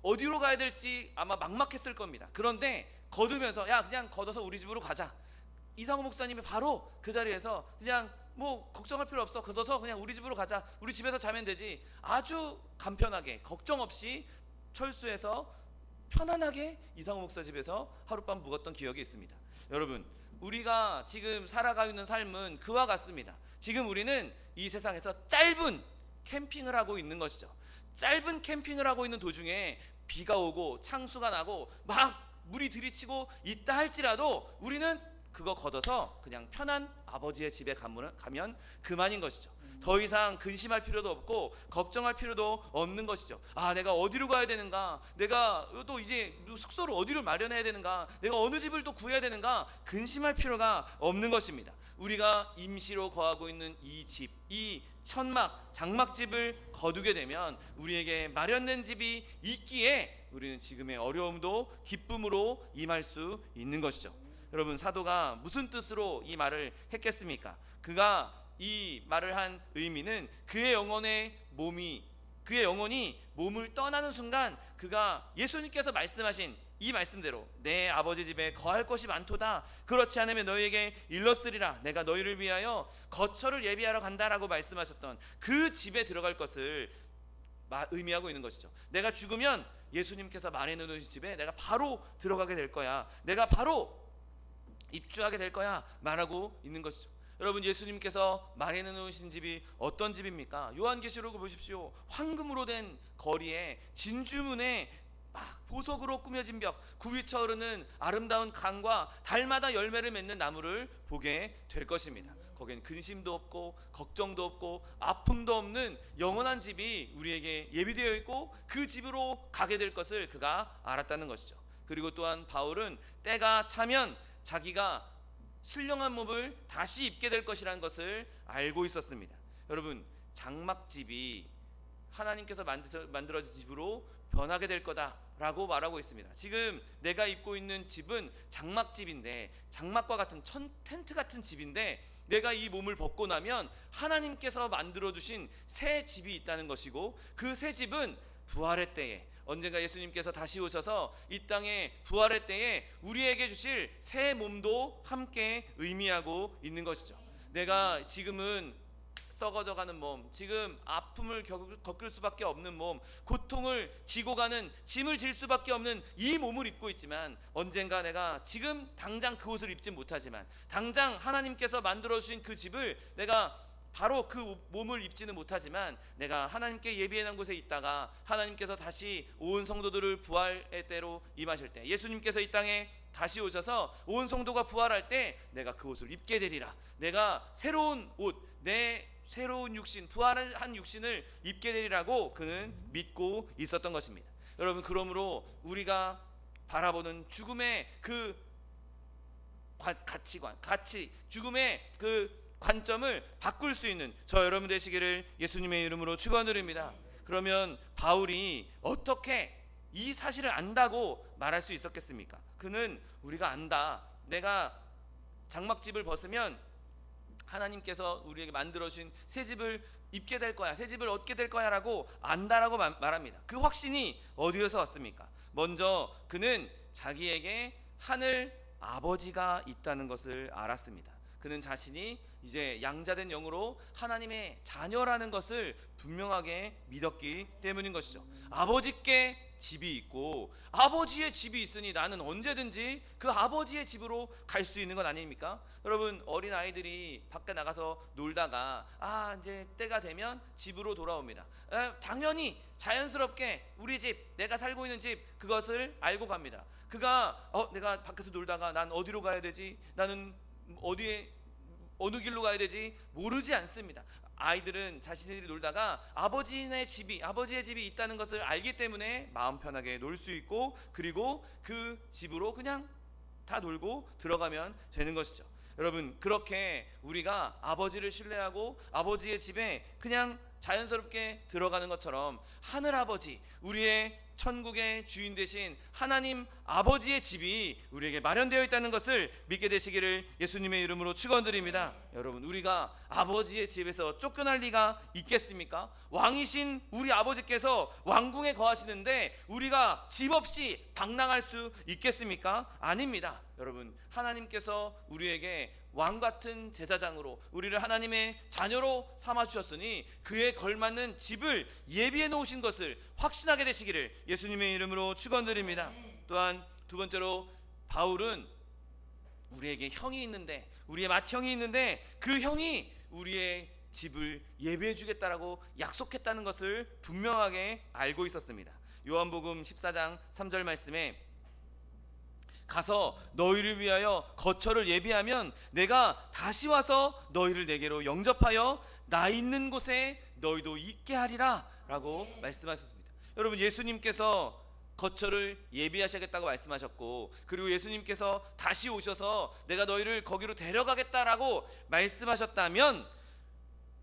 어디로 가야 될지 아마 막막했을 겁니다. 그런데 거두면서 그냥 걷어서 우리 집으로 가자, 이상우 목사님이 바로 그 자리에서 그냥 뭐 걱정할 필요 없어. 걷어서 그냥 우리 집으로 가자. 우리 집에서 자면 되지. 아주 간편하게 걱정 없이 철수해서 편안하게 이상호 목사 집에서 하룻밤 묵었던 기억이 있습니다. 여러분, 우리가 지금 살아가고 있는 삶은 그와 같습니다. 지금 우리는 이 세상에서 짧은 캠핑을 하고 있는 것이죠. 짧은 캠핑을 하고 있는 도중에 비가 오고 창수가 나고 막 물이 들이치고 있다 할지라도 우리는 그거 걷어서 그냥 편한 아버지의 집에 가면 그만인 것이죠. 더 이상 근심할 필요도 없고 걱정할 필요도 없는 것이죠. 아, 내가 어디로 가야 되는가? 내가 또 이제 숙소를 어디로 마련해야 되는가? 내가 어느 집을 또 구해야 되는가? 근심할 필요가 없는 것입니다. 우리가 임시로 거하고 있는 이 집, 이 천막, 장막집을 거두게 되면 우리에게 마련된 집이 있기에 우리는 지금의 어려움도 기쁨으로 임할 수 있는 것이죠. 여러분, 사도가 무슨 뜻으로 이 말을 했겠습니까? 그가 이 말을 한 의미는 그의 영혼이 몸을 떠나는 순간 그가 예수님께서 말씀하신 이 말씀대로 내 아버지 집에 거할 것이 많도다. 그렇지 않으면 너희에게 일렀으리라. 내가 너희를 위하여 거처를 예비하러 간다라고 말씀하셨던 그 집에 들어갈 것을 의미하고 있는 것이죠. 내가 죽으면 예수님께서 말해 놓으신 집에 내가 바로 들어가게 될 거야. 내가 바로 입주하게 될 거야 말하고 있는 것이죠. 여러분, 예수님께서 말해 놓으신 집이 어떤 집입니까? 요한계시록을 보십시오. 황금으로 된 거리에 진주문에 막 보석으로 꾸며진 벽, 구위쳐 흐르는 아름다운 강과 달마다 열매를 맺는 나무를 보게 될 것입니다. 거기엔 근심도 없고 걱정도 없고 아픔도 없는 영원한 집이 우리에게 예비되어 있고 그 집으로 가게 될 것을 그가 알았다는 것이죠. 그리고 또한 바울은 때가 차면 자기가 신령한 몸을 다시 입게 될 것이라는 것을 알고 있었습니다. 여러분, 장막집이 하나님께서 만들어진 집으로 변하게 될 거다라고 말하고 있습니다. 지금 내가 입고 있는 집은 장막집인데, 장막과 같은 텐트 같은 집인데, 내가 이 몸을 벗고 나면 하나님께서 만들어주신 새 집이 있다는 것이고, 그 새 집은 부활의 때에, 언젠가 예수님께서 다시 오셔서 이 땅에 부활의 때에 우리에게 주실 새 몸도 함께 의미하고 있는 것이죠. 내가 지금은 썩어져가는 몸, 지금 아픔을 겪을 수밖에 없는 몸, 고통을 지고 가는, 짐을 질 수밖에 없는 이 몸을 입고 있지만, 언젠가 내가 지금 당장 그 옷을 입지 못하지만 당장 하나님께서 만들어주신 그 집을 내가 바로 그 몸을 입지는 못하지만 내가 하나님께 예비해놓은 곳에 있다가 하나님께서 다시 온 성도들을 부활의 때로 임하실 때, 예수님께서 이 땅에 다시 오셔서 온 성도가 부활할 때 내가 그 옷을 입게 되리라. 내가 새로운 옷, 내 새로운 육신, 부활한 육신을 입게 되리라고 그는 믿고 있었던 것입니다. 여러분, 그러므로 우리가 바라보는 죽음의 그 가치관, 죽음의 그 관점을 바꿀 수 있는 저 여러분 되시기를 예수님의 이름으로 축원드립니다. 그러면 바울이 어떻게 이 사실을 안다고 말할 수 있었겠습니까? 그는 우리가 안다, 내가 장막집을 벗으면 하나님께서 우리에게 만들어주신 새 집을 입게 될 거야, 새 집을 얻게 될 거야 라고 안다라고 말합니다. 그 확신이 어디에서 왔습니까? 먼저 그는 자기에게 하늘 아버지가 있다는 것을 알았습니다. 그는 자신이 이제 양자된 영으로 하나님의 자녀라는 것을 분명하게 믿었기 때문인 것이죠. 아버지께 집이 있고 아버지의 집이 있으니 나는 언제든지 그 아버지의 집으로 갈 수 있는 것 아닙니까? 여러분, 어린 아이들이 밖에 나가서 놀다가 이제 때가 되면 집으로 돌아옵니다. 당연히 자연스럽게 우리 집, 내가 살고 있는 집, 그것을 알고 갑니다. 그가 내가 밖에서 놀다가 난 어디로 가야 되지? 나는 어느 길로 가야 되지? 모르지 않습니다. 아이들은 자신들이 놀다가 아버지의 집이 있다는 것을 알기 때문에 마음 편하게 놀 수 있고, 그리고 그 집으로 그냥 다 놀고 들어가면 되는 것이죠. 여러분, 그렇게 우리가 아버지를 신뢰하고 아버지의 집에 그냥 자연스럽게 들어가는 것처럼 하늘 아버지, 우리의 천국의 주인 되신 하나님 아버지의 집이 우리에게 마련되어 있다는 것을 믿게 되시기를 예수님의 이름으로 축원드립니다. 여러분, 우리가 아버지의 집에서 쫓겨날 리가 있겠습니까? 왕이신 우리 아버지께서 왕궁에 거하시는데 우리가 집 없이 방랑할 수 있겠습니까? 아닙니다. 여러분, 하나님께서 우리에게 왕 같은 제사장으로 우리를 하나님의 자녀로 삼아 주셨으니 그에 걸맞는 집을 예비해 놓으신 것을 확신하게 되시기를 예수님의 이름으로 축원드립니다. 또한 두 번째로 바울은 우리에게 형이 있는데, 우리의 맏형이 있는데 그 형이 우리의 집을 예비해 주겠다라고 약속했다는 것을 분명하게 알고 있었습니다. 요한복음 14장 3절 말씀에 가서 너희를 위하여 거처를 예비하면 내가 다시 와서 너희를 내게로 영접하여 나 있는 곳에 너희도 있게 하리라 라고 말씀하셨습니다. 여러분, 예수님께서 거처를 예비하시겠다고 말씀하셨고, 그리고 예수님께서 다시 오셔서 내가 너희를 거기로 데려가겠다라고 말씀하셨다면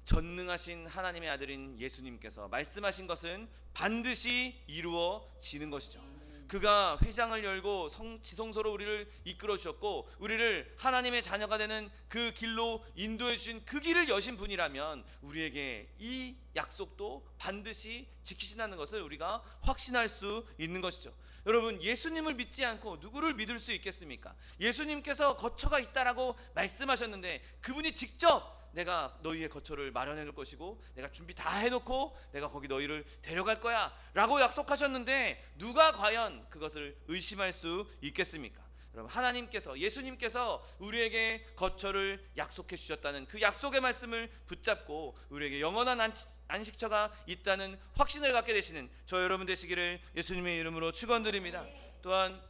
전능하신 하나님의 아들인 예수님께서 말씀하신 것은 반드시 이루어지는 것이죠. 그가 회장을 열고 지성소로 우리를 이끌어 주셨고 우리를 하나님의 자녀가 되는 그 길로 인도해 주신 그 길을 여신 분이라면 우리에게 이 약속도 반드시 지키신다는 것을 우리가 확신할 수 있는 것이죠. 여러분, 예수님을 믿지 않고 누구를 믿을 수 있겠습니까? 예수님께서 거처가 있다라고 말씀하셨는데 그분이 직접 내가 너희의 거처를 마련해 놓을 것이고 내가 준비 다 해놓고 내가 거기 너희를 데려갈 거야 라고 약속하셨는데 누가 과연 그것을 의심할 수 있겠습니까? 여러분, 하나님께서, 예수님께서 우리에게 거처를 약속해 주셨다는 그 약속의 말씀을 붙잡고 우리에게 영원한 안식처가 있다는 확신을 갖게 되시는 저 여러분 되시기를 예수님의 이름으로 축원드립니다. 또한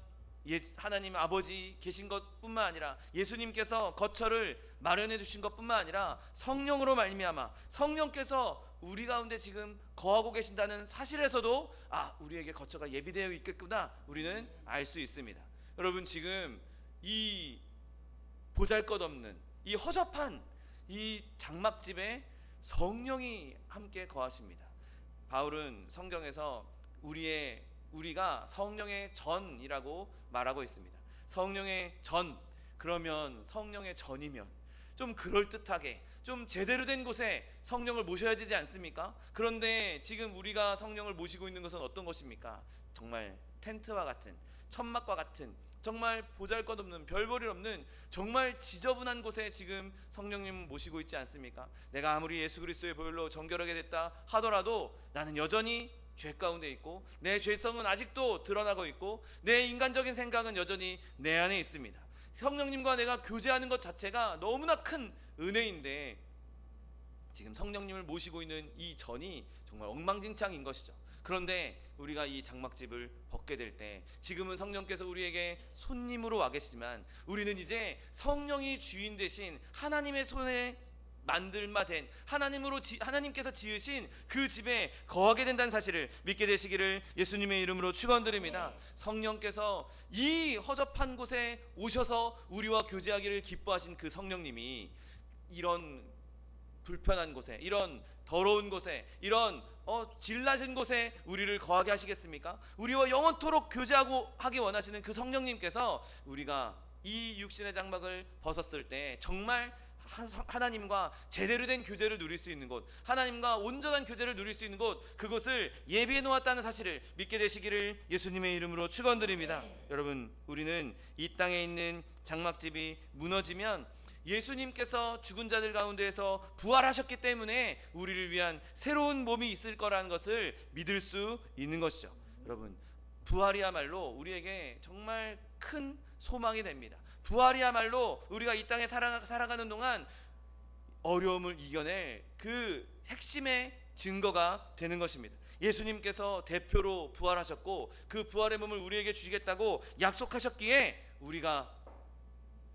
하나님 아버지 계신 것뿐만 아니라 예수님께서 거처를 마련해 주신 것뿐만 아니라 성령으로 말미암아 성령께서 우리 가운데 지금 거하고 계신다는 사실에서도 우리에게 거처가 예비되어 있겠구나 우리는 알 수 있습니다. 여러분, 지금 이 보잘것없는 이 허접한 이 장막집에 성령이 함께 거하십니다. 바울은 성경에서 우리가 성령의 전이라고 말하고 있습니다. 성령의 전, 그러면 성령의 전이면 좀 그럴듯하게 좀 제대로 된 곳에 성령을 모셔야 되지 않습니까? 그런데 지금 우리가 성령을 모시고 있는 것은 어떤 것입니까? 정말 텐트와 같은, 천막과 같은, 정말 보잘것없는, 별볼일 없는 정말 지저분한 곳에 지금 성령님 모시고 있지 않습니까? 내가 아무리 예수 그리스도의 보혈로 정결하게 됐다 하더라도 나는 여전히 죄 가운데 있고 내 죄성은 아직도 드러나고 있고 내 인간적인 생각은 여전히 내 안에 있습니다. 성령님과 내가 교제하는 것 자체가 너무나 큰 은혜인데 지금 성령님을 모시고 있는 이 전이 정말 엉망진창인 것이죠. 그런데 우리가 이 장막집을 벗게 될 때 지금은 성령께서 우리에게 손님으로 와 계시지만 우리는 이제 성령이 주인 되신 하나님의 손에 만들마 된 하나님께서 지으신 그 집에 거하게 된다는 사실을 믿게 되시기를 예수님의 이름으로 축원드립니다. 성령께서 이 허접한 곳에 오셔서 우리와 교제하기를 기뻐하신 그 성령님이 이런 불편한 곳에, 이런 더러운 곳에, 이런 질 낮은 곳에 우리를 거하게 하시겠습니까? 우리와 영원토록 교제하고 하기 원하시는 그 성령님께서 우리가 이 육신의 장막을 벗었을 때 정말 하나님과 제대로 된 교제를 누릴 수 있는 곳, 하나님과 온전한 교제를 누릴 수 있는 곳, 그곳을 예비해 놓았다는 사실을 믿게 되시기를 예수님의 이름으로 축원드립니다. 여러분, 우리는 이 땅에 있는 장막집이 무너지면 예수님께서 죽은 자들 가운데에서 부활하셨기 때문에 우리를 위한 새로운 몸이 있을 거라는 것을 믿을 수 있는 것이죠. 여러분, 부활이야말로 우리에게 정말 큰 소망이 됩니다. 부활이야말로 우리가 이 땅에 살아가는 동안 어려움을 이겨낼 그 핵심의 증거가 되는 것입니다. 예수님께서 대표로 부활하셨고 그 부활의 몸을 우리에게 주시겠다고 약속하셨기에 우리가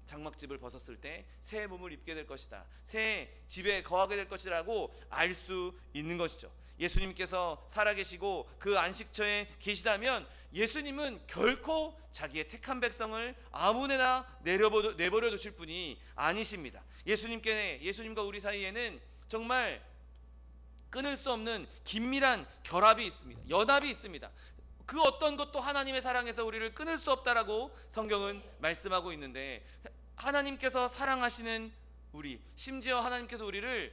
장막집을 벗었을 때 새 몸을 입게 될 것이다, 새 집에 거하게 될 것이라고 알 수 있는 것이죠. 예수님께서 살아계시고 그 안식처에 계시다면 예수님은 결코 자기의 택한 백성을 아무데나 내버려 두실 분이 아니십니다. 예수님과 우리 사이에는 정말 끊을 수 없는 긴밀한 결합이 있습니다. 연합이 있습니다. 그 어떤 것도 하나님의 사랑에서 우리를 끊을 수 없다라고 성경은 말씀하고 있는데, 하나님께서 사랑하시는 우리, 심지어 하나님께서 우리를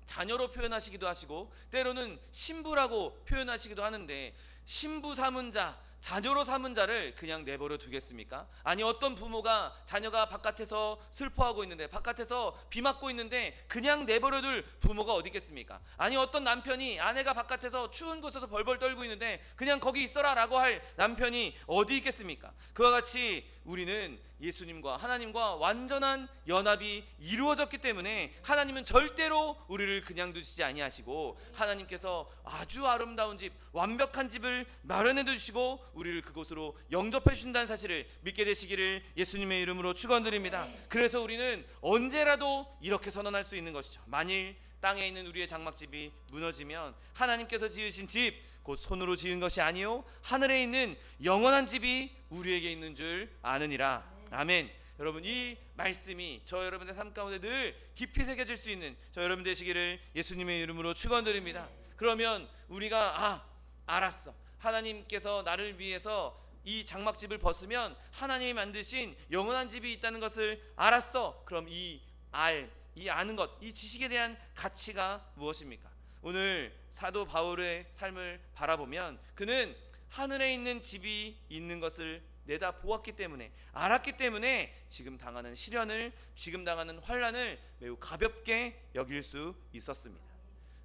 자녀로 표현하시기도 하시고 때로는 신부라고 표현하시기도 하는데, 신부 삼은 자, 자녀로 삼은 자를 그냥 내버려 두겠습니까? 아니 어떤 부모가 자녀가 바깥에서 슬퍼하고 있는데, 바깥에서 비 맞고 있는데 그냥 내버려둘 부모가 어디 있겠습니까? 아니 어떤 남편이 아내가 바깥에서 추운 곳에서 벌벌 떨고 있는데 그냥 거기 있어라 라고 할 남편이 어디 있겠습니까? 그와 같이 우리는 예수님과 하나님과 완전한 연합이 이루어졌기 때문에 하나님은 절대로 우리를 그냥 두시지 아니하시고 하나님께서 아주 아름다운 집, 완벽한 집을 마련해 주시고 우리를 그곳으로 영접해 주신다는 사실을 믿게 되시기를 예수님의 이름으로 축원드립니다. 그래서 우리는 언제라도 이렇게 선언할 수 있는 것이죠. 만일 땅에 있는 우리의 장막집이 무너지면 하나님께서 지으신 집, 곧 손으로 지은 것이 아니요 하늘에 있는 영원한 집이 우리에게 있는 줄 아느니라. 아멘. 여러분, 이 말씀이 저 여러분의 삶 가운데 늘 깊이 새겨질 수 있는 저 여러분 되시기를 예수님의 이름으로 축원드립니다. 그러면 우리가 알았어, 하나님께서 나를 위해서 이 장막집을 벗으면 하나님이 만드신 영원한 집이 있다는 것을 알았어. 그럼 이 아는 것, 이 지식에 대한 가치가 무엇입니까? 오늘 사도 바울의 삶을 바라보면 그는 하늘에 있는 집이 있는 것을 내다 보았기 때문에, 알았기 때문에 지금 당하는 시련을, 지금 당하는 환난을 매우 가볍게 여길 수 있었습니다.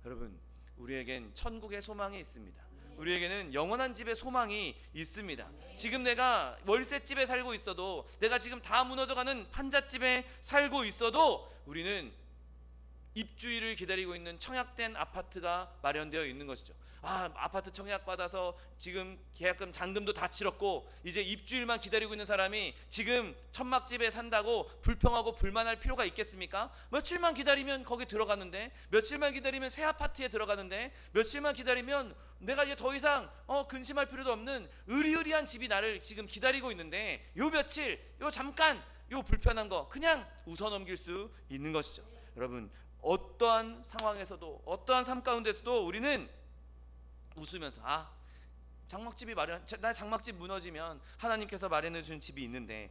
여러분, 우리에겐 천국의 소망이 있습니다. 우리에게는 영원한 집의 소망이 있습니다. 지금 내가 월세집에 살고 있어도, 내가 지금 다 무너져가는 판잣집에 살고 있어도 우리는 입주일을 기다리고 있는 청약된 아파트가 마련되어 있는 것이죠. 아파트 청약 받아서 지금 계약금 잔금도 다 치렀고 이제 입주일만 기다리고 있는 사람이 지금 천막집에 산다고 불평하고 불만할 필요가 있겠습니까? 며칠만 기다리면 거기 들어가는데, 며칠만 기다리면 새 아파트에 들어가는데, 며칠만 기다리면 내가 이제 더 이상 근심할 필요도 없는 으리으리한 집이 나를 지금 기다리고 있는데, 요 며칠, 요 잠깐, 요 불편한 거 그냥 웃어 넘길 수 있는 것이죠. 여러분, 어떠한 상황에서도, 어떠한 삶 가운데서도 우리는 웃으면서 나의 장막집 무너지면 하나님께서 마련해 준 집이 있는데,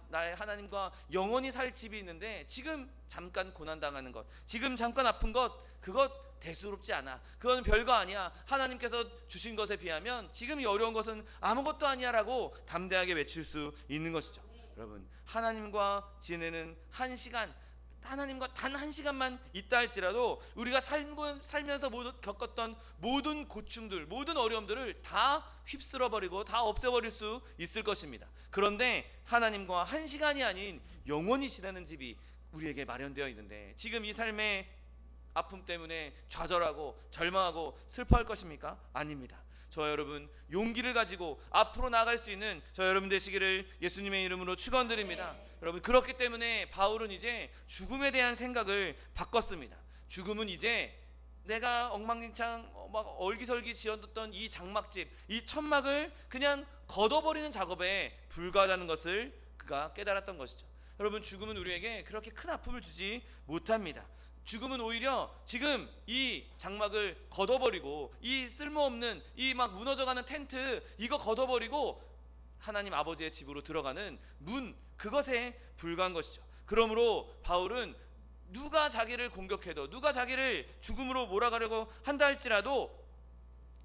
나의 하나님과 영원히 살 집이 있는데 지금 잠깐 고난 당하는 것, 지금 잠깐 아픈 것, 그것 대수롭지 않아, 그건 별거 아니야, 하나님께서 주신 것에 비하면 지금 이 어려운 것은 아무것도 아니야 라고 담대하게 외칠 수 있는 것이죠. 여러분, 하나님과 지내는 한 시간, 하나님과 단 한 시간만 있다 할지라도 우리가 살면서 겪었던 모든 고충들, 모든 어려움들을 다 휩쓸어버리고 다 없애버릴 수 있을 것입니다. 그런데 하나님과 한 시간이 아닌 영원히 지나는 집이 우리에게 마련되어 있는데, 지금 이 삶의 아픔 때문에 좌절하고 절망하고 슬퍼할 것입니까? 아닙니다. 저 여러분, 용기를 가지고 앞으로 나아갈 수 있는 저 여러분 되시기를 예수님의 이름으로 축원드립니다. 여러분, 그렇기 때문에 바울은 이제 죽음에 대한 생각을 바꿨습니다. 죽음은 이제 내가 엉망진창 얼기설기 지어뒀던 이 장막집, 이 천막을 그냥 걷어버리는 작업에 불과하다는 것을 그가 깨달았던 것이죠. 여러분, 죽음은 우리에게 그렇게 큰 아픔을 주지 못합니다. 죽음은 오히려 지금 이 장막을 걷어버리고, 이 쓸모없는 이 막 무너져가는 텐트 이거 걷어버리고 하나님 아버지의 집으로 들어가는 문, 그것에 불과한 것이죠. 그러므로 바울은 누가 자기를 공격해도, 누가 자기를 죽음으로 몰아가려고 한다 할지라도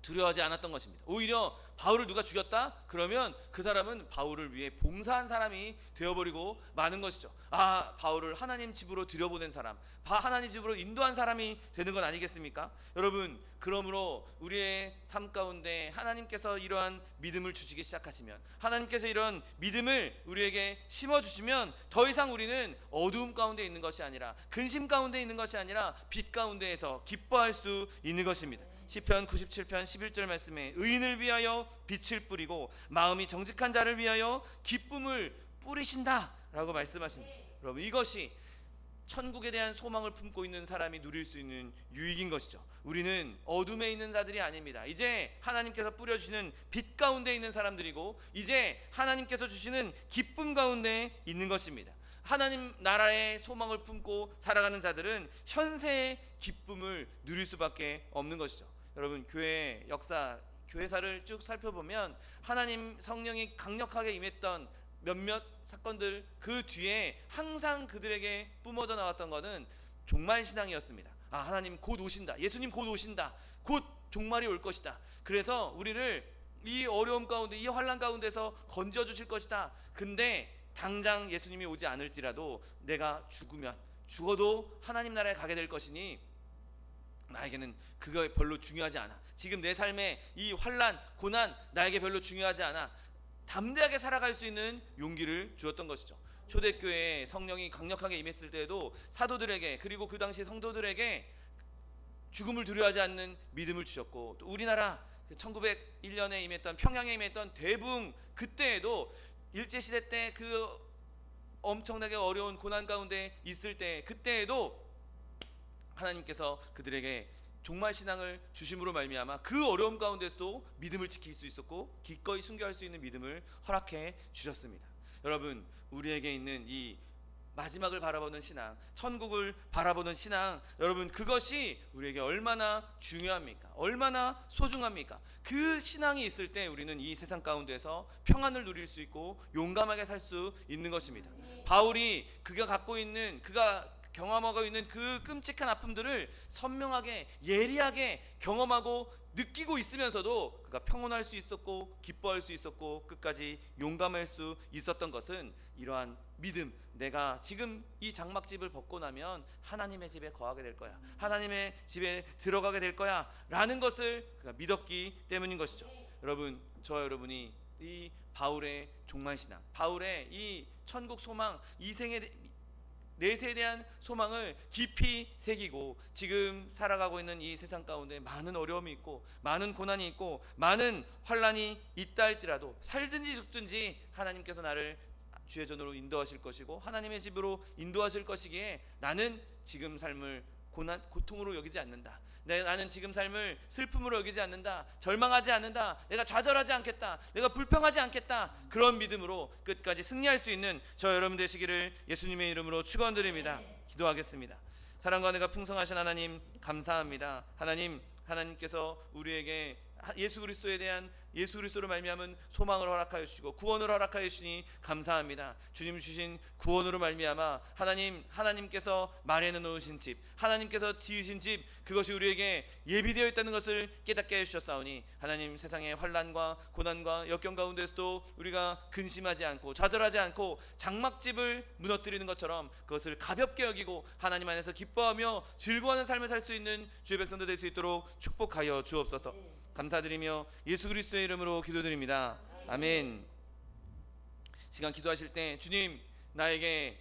두려워하지 않았던 것입니다. 오히려 바울을 누가 죽였다? 그러면 그 사람은 바울을 위해 봉사한 사람이 되어버리고 마는 것이죠. 바울을 하나님 집으로 들여보낸 사람, 하나님 집으로 인도한 사람이 되는 건 아니겠습니까? 여러분, 그러므로 우리의 삶 가운데 하나님께서 이러한 믿음을 주시기 시작하시면, 하나님께서 이런 믿음을 우리에게 심어주시면 더 이상 우리는 어두움 가운데 있는 것이 아니라, 근심 가운데 있는 것이 아니라 빛 가운데에서 기뻐할 수 있는 것입니다. 시편 97편 11절 말씀에 의인을 위하여 빛을 뿌리고 마음이 정직한 자를 위하여 기쁨을 뿌리신다 라고 말씀하십니다. 여러분, 이것이 천국에 대한 소망을 품고 있는 사람이 누릴 수 있는 유익인 것이죠. 우리는 어둠에 있는 자들이 아닙니다. 이제 하나님께서 뿌려주시는 빛 가운데 있는 사람들이고, 이제 하나님께서 주시는 기쁨 가운데 있는 것입니다. 하나님 나라의 소망을 품고 살아가는 자들은 현세의 기쁨을 누릴 수밖에 없는 것이죠. 여러분, 교회 역사, 교회사를 쭉 살펴보면 하나님 성령이 강력하게 임했던 몇몇 사건들, 그 뒤에 항상 그들에게 뿜어져 나왔던 것은 종말신앙이었습니다. 하나님 곧 오신다, 예수님 곧 오신다, 곧 종말이 올 것이다. 그래서 우리를 이 어려움 가운데, 이 환난 가운데서 건져 주실 것이다. 근데 당장 예수님이 오지 않을지라도 내가 죽어도 하나님 나라에 가게 될 것이니 나에게는 그거 별로 중요하지 않아. 지금 내 삶의 이 환난, 고난 나에게 별로 중요하지 않아. 담대하게 살아갈 수 있는 용기를 주었던 것이죠. 초대교회에 성령이 강력하게 임했을 때에도 사도들에게, 그리고 그 당시 성도들에게 죽음을 두려워하지 않는 믿음을 주셨고, 또 우리나라 1901년에 임했던, 평양에 임했던 대붕 그때에도 일제시대 때 그 엄청나게 어려운 고난 가운데 있을 때, 그때에도 하나님께서 그들에게 종말 신앙을 주심으로 말미암아 그 어려움 가운데서도 믿음을 지킬 수 있었고 기꺼이 순교할 수 있는 믿음을 허락해 주셨습니다. 여러분, 우리에게 있는 이 마지막을 바라보는 신앙, 천국을 바라보는 신앙, 여러분 그것이 우리에게 얼마나 중요합니까? 얼마나 소중합니까? 그 신앙이 있을 때 우리는 이 세상 가운데서 평안을 누릴 수 있고 용감하게 살 수 있는 것입니다. 바울이 그가 경험하고 있는 그 끔찍한 아픔들을 선명하게, 예리하게 경험하고 느끼고 있으면서도 그가 평온할 수 있었고 기뻐할 수 있었고 끝까지 용감할 수 있었던 것은 이러한 믿음, 내가 지금 이 장막집을 벗고 나면 하나님의 집에 거하게 될 거야, 하나님의 집에 들어가게 될 거야 라는 것을 그가 믿었기 때문인 것이죠. 여러분, 저와 여러분이 이 바울의 종말신앙, 바울의 이 천국 소망, 내세에 대한 소망을 깊이 새기고 지금 살아가고 있는 이 세상 가운데 많은 어려움이 있고 많은 고난이 있고 많은 환난이 있다 할지라도 살든지 죽든지 하나님께서 나를 주의 전으로 인도하실 것이고 하나님의 집으로 인도하실 것이기에 나는 지금 삶을 고통으로 여기지 않는다. 나는 지금 삶을 슬픔으로 여기지 않는다. 절망하지 않는다. 내가 좌절하지 않겠다. 내가 불평하지 않겠다. 그런 믿음으로 끝까지 승리할 수 있는 저 여러분 되시기를 예수님의 이름으로 축원드립니다. 기도하겠습니다. 사랑과 은혜가 풍성하신 하나님 감사합니다. 하나님께서 우리에게 예수 그리스도로 말미암은 소망을 허락하여 주시고 구원을 허락하여 주시니 감사합니다. 주님 주신 구원으로 말미암아 하나님께서 마련해 놓으신 집, 하나님께서 지으신 집, 그것이 우리에게 예비되어 있다는 것을 깨닫게 해 주셨사오니 하나님, 세상의 환난과 고난과 역경 가운데서도 우리가 근심하지 않고 좌절하지 않고 장막집을 무너뜨리는 것처럼 그것을 가볍게 여기고 하나님 안에서 기뻐하며 즐거워하는 삶을 살 수 있는 주의 백성들 될 수 있도록 축복하여 주옵소서. 감사드리며 예수 그리스도의 이름으로 기도드립니다. 아멘. 시간 기도하실 때 주님, 나에게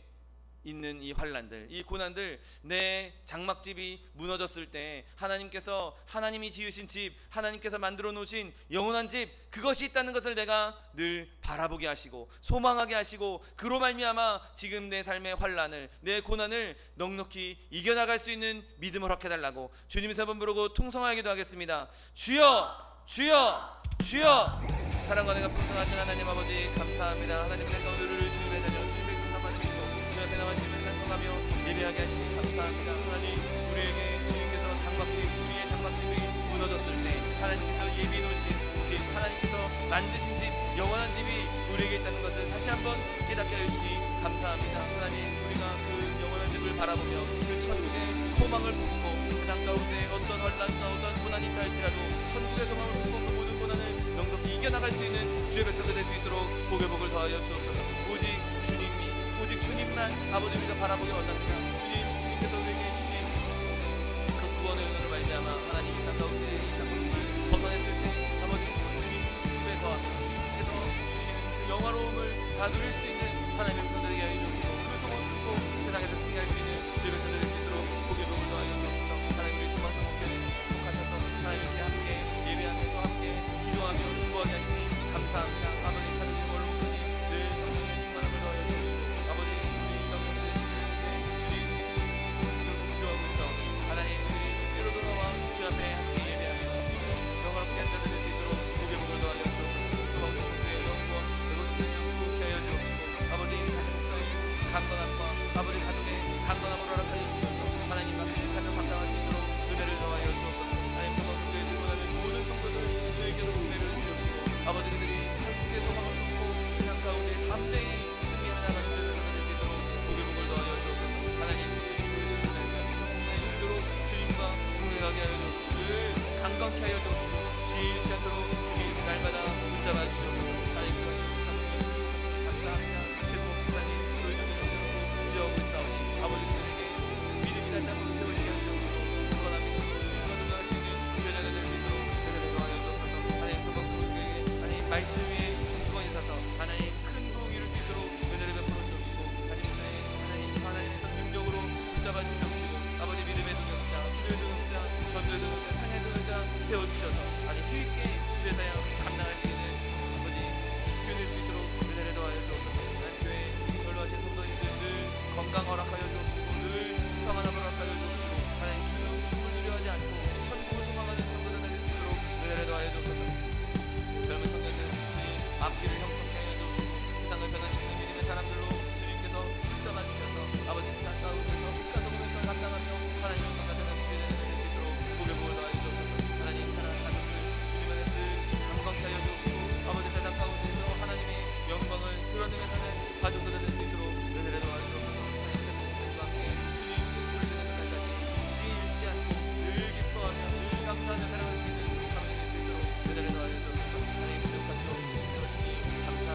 있는 이 환난들, 이 고난들, 내 장막집이 무너졌을 때 하나님께서, 하나님이 지으신 집, 하나님께서 만들어 놓으신 영원한 집, 그것이 있다는 것을 내가 늘 바라보게 하시고 소망하게 하시고 그로 말미암아 지금 내 삶의 환난을, 내 고난을 넉넉히 이겨나갈 수 있는 믿음을 허락해달라고 주님 세 번 부르고 통성하게 기도하겠습니다. 주여, 주여, 주여. 사랑과 내가 풍성하신 하나님 아버지 감사합니다. 하나님의 내 가운데 우리를 주님의 자녀 주님의 성삼아 주시고 주 앞에 나와 주님을 찬송하며 예배하게 하시니 감사합니다. 하나님, 우리에게 주님께서 우리의 장막집이 무너졌을 때 하나님께서 예비해 놓으신 집, 하나님께서 만드신 집, 영원한 집이 우리에게 있다는 것을 다시 한번 깨닫게 해주시니 감사합니다. 하나님, 우리가 그 영원한 집을 바라보며 그 천국의 소망을 품고 세상 가운데 어떤 환난과 어떤 고난이 있다 할지라도 천국의 소망을 품고 그 모든 고난을 넉넉히 이겨나갈 수 있는 주의 백성들 될 수 있도록 복의 복을 더하여 주옵소서. 오직 주님만 아버지 우리가 바라보기 원합니다. 주님께서 우리에게 주신 그 구원의 은혜로 말미암아 하나님이 땅 가운데 이 장막집을 벗어냈을 때 아버지 주님 집에 거하며 주님께서 주신 그 영화로움을 다 누릴 수 있는 하나님의 백성들에게 하여 주시고 그 소망을 품고 세상에서 승리할 수 있는 주의 백성들 될 수 있도록 복의 복을 더하여 주옵소서. 하나님의 소망과 목표를 축복하셔서 하나님께 함께 예배하며 또 함께 기도하며 축복하게 하시니 감사합니다. 아버지 찬양의 걸로 늘 성령의 충만함을 더하여 주시고 아버지 우리 가운데 주님 기도하고 있어 하나님, 우리 주께로 돌아와 주 앞에 함께 예배하며 주님의 영화롭게 앉아들 수 있도록 복의 복을 더하여 주옵소서. 소망과 목표의 영광 그것을 영원히 하여 주옵시고 아버지 가정사의 강건함과 아버지 가족의 강건함을 허락하여 주셔서 하나님 앞에 가정 감당할 수 있도록 은혜를 더하여 주옵소서. 하나님, 성도들의 들고나는 모든 성도들 저에게도 은혜를 주옵시고 아버지 그들이 한국의 소망을 품고 세상 가운데 담대히 승리하는 하나님 주의 백성들 될 수 있도록 복의 복을 더하여 주옵소서. 하나님, 주님 부르시는 성공의 일도로 주님과 동행하게 하여 주옵시고 늘 강건케 하여 주옵시고 지치 않도록 주님 날마다 길을 형통케 하여 주옵시고 세상을 변화시키는 믿음의 사람들로 주님께서 붙잡아 주셔서 아버지 세상 가운데서 빛과 소금을 감당하며 하나님의 영광과 세상 주의 되는 수 있도록 복을 더하여 주옵소서. 하나님 사랑하는 가족들 주님 안에 늘 감광케 하여 주옵시고 아버지 세상 가운데서 하나님의 영광을 드러내며 사는 가족들이 될 수 있도록 은혜를 더하여 주옵소서. 하나님 세상과 함께 주님 부르시는 날까지 죽지 잃지 않고 늘 기뻐하며 늘 감사하며 살아갈 수 있는 우리 가정이 될 수 있도록 은혜를 더하여 주옵소서. 하나님 부족한 점 주시니 감사합니다.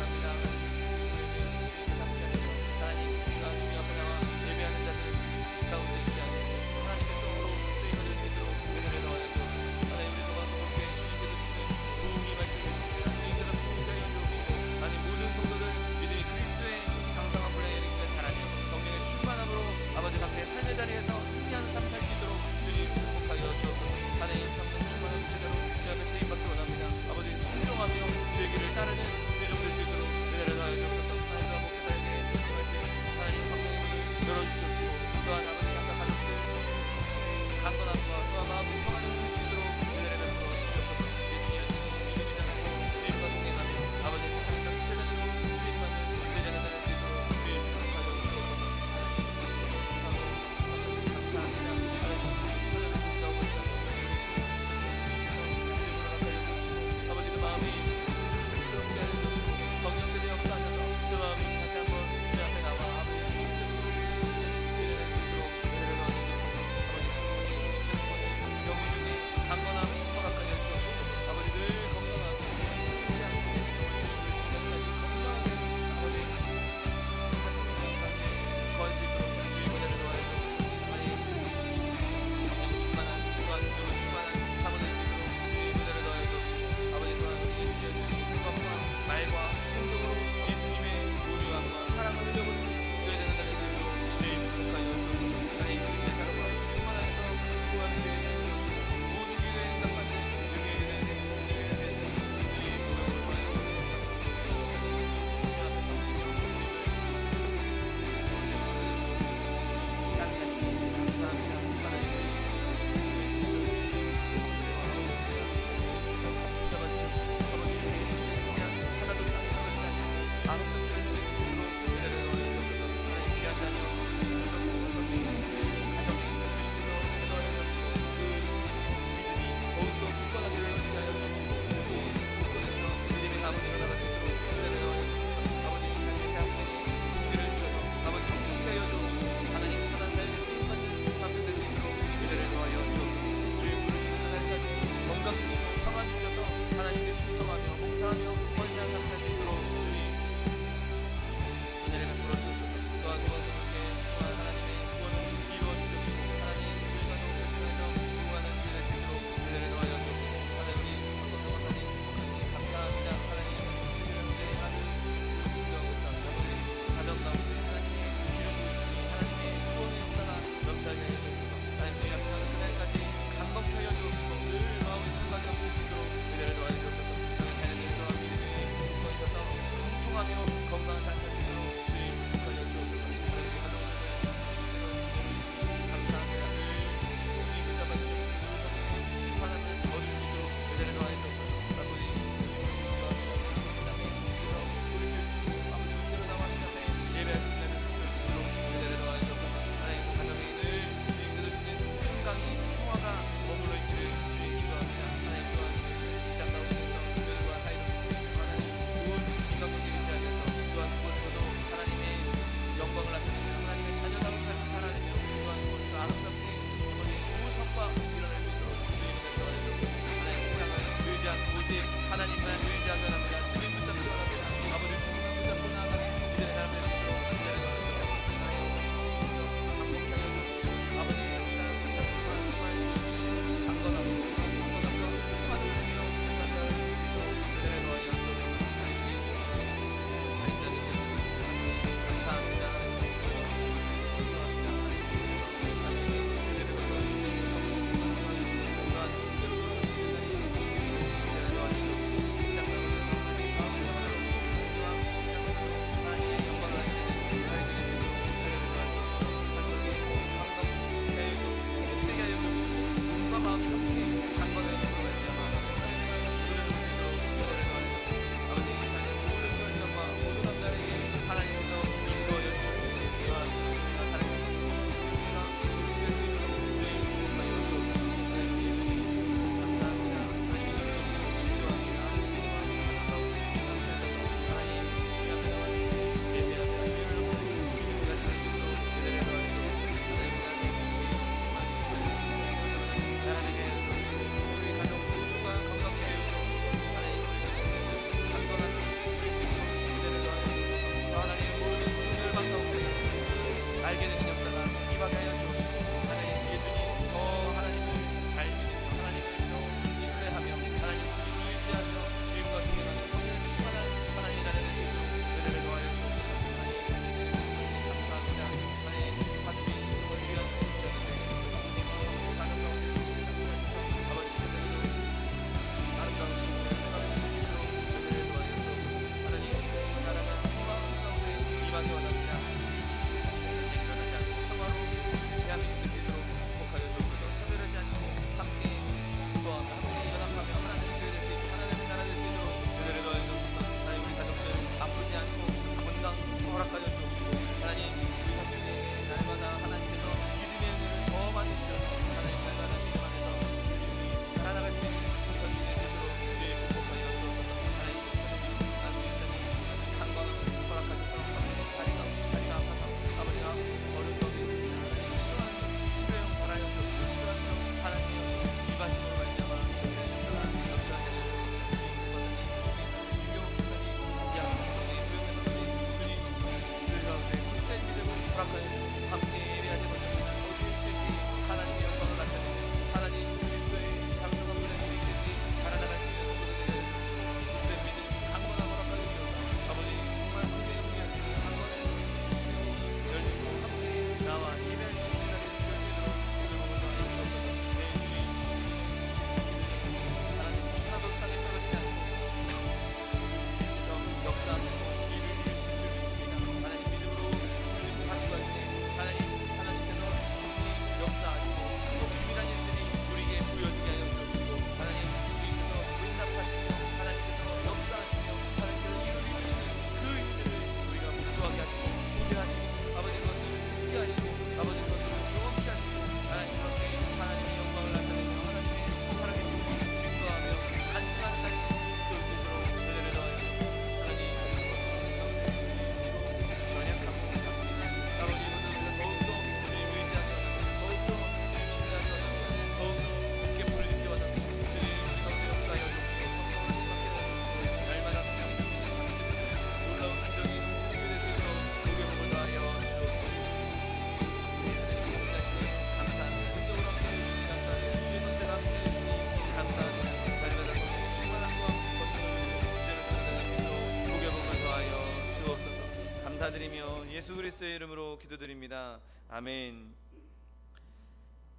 심하게 원합니다. 전쟁이 일어나지 않고 평화로 대한민국의 제도로 극복하여 주옵소서. 차별하지 않고 함께 기뻐하며 함께 연합하며 하나님의 교회 될수 있고 하나님의 나라 될 수 있도록 은혜를 더하여 주옵소서. 하나님 우리 가족들 아프지 않고 건강 허락하여 주옵시고 하나님 우리 가족에게 날마다 하나님께서 믿음의 은혜를 더 많이 주셔서 하나님 날마다 믿음 안에서 살아나갈 수 있는 건진의 제도로 주의 축복하여 주옵소서. 하나님 강건함을 허락하셔서 다리가 아파서 아버지가 어려운 가운데 있습니다. 하나님 치료형 바라여 주옵시고 치료하며 하나님의 이바심으로 말미암아 성령의 역사가 넘쳐나게 하여 주옵소서. 주님 유교 목사님, 주님 그 가운데 군세 믿음을 허락하여 주옵시고 함께 예배하지 못합니다. 어디 있든지 하나님의 영광을 나타내는 하나님 그리스도의 장성한 분의 우리 있든지 자라나갈 수 있는 모두들을 군세 믿음 강건함 허락하여 주옵소서. 아버지 정말 함께 우리한테 강건해 열리고 함께 나와 예배할 수 있는 날이 되도록 오늘 몸을 더하여 주옵소서. 내 주님 하나님 하나도 땅에 떨어지지 않고 주님께서 역사하시고 일을 이루실 줄 믿습니다. 하나님 믿음으로 주님 받고 가시네 하나님께서 신이 역사하시고 또 유일한 일들이 우리에게 보여지게 하여 주옵시고 하나님 주님께서 응답하시며 하나님께서 역사하시며 하나님께서 일을 이루시는 그 일들을 우리가 목도하게 하시고 보게 하시고 아버지 그것을 듣게 하시고 아버지 그것을 경험케 하시고 하나님 그렇게 하나님의 영광을 나타내며 하나님의 살아계신 분을 증거하며 간증하는 날이 될 수 있도록 은혜를 더하여 주옵소서. 하나님 전약하고 아버지 이것을 우리가 더욱더 주님 의지하며 더욱더 주님 신뢰하며 더욱더 주께 부르짖게 원합니다. 주님 우리 가운데 역사하여 주옵시고 성령으로 심박해 주옵시고 날마다 성령 놀라운 간정이 주님께 될 수 있도록 목욕을 더하여 주옵소서. 감사합니다. 긍정으로 함께 해주시니 감사합니다. 주의 권세가 함께 해주시니 감사합니다. 자리마다 충만함과 권능을 주제를 드러낼 수 있도록 목욕을 더하여 주옵소서. 감사드리며 예수 그리스도의 이름으로 기도드립니다. 아멘.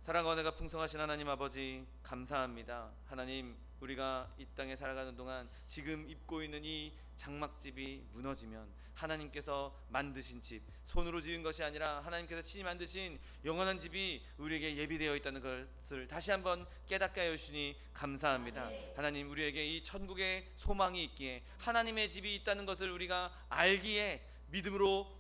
사랑과 은혜가 풍성하신 하나님 아버지 감사합니다. 하나님 우리가 이 땅에 살아가는 동안 지금 입고 있는 이 장막집이 무너지면 하나님께서 만드신 집, 손으로 지은 것이 아니라 하나님께서 친히 만드신 영원한 집이 우리에게 예비되어 있다는 것을 다시 한번 깨닫게 하여 주시니 감사합니다. 하나님 우리에게 이 천국의 소망이 있기에 하나님의 집이 있다는 것을 우리가 알기에 믿음으로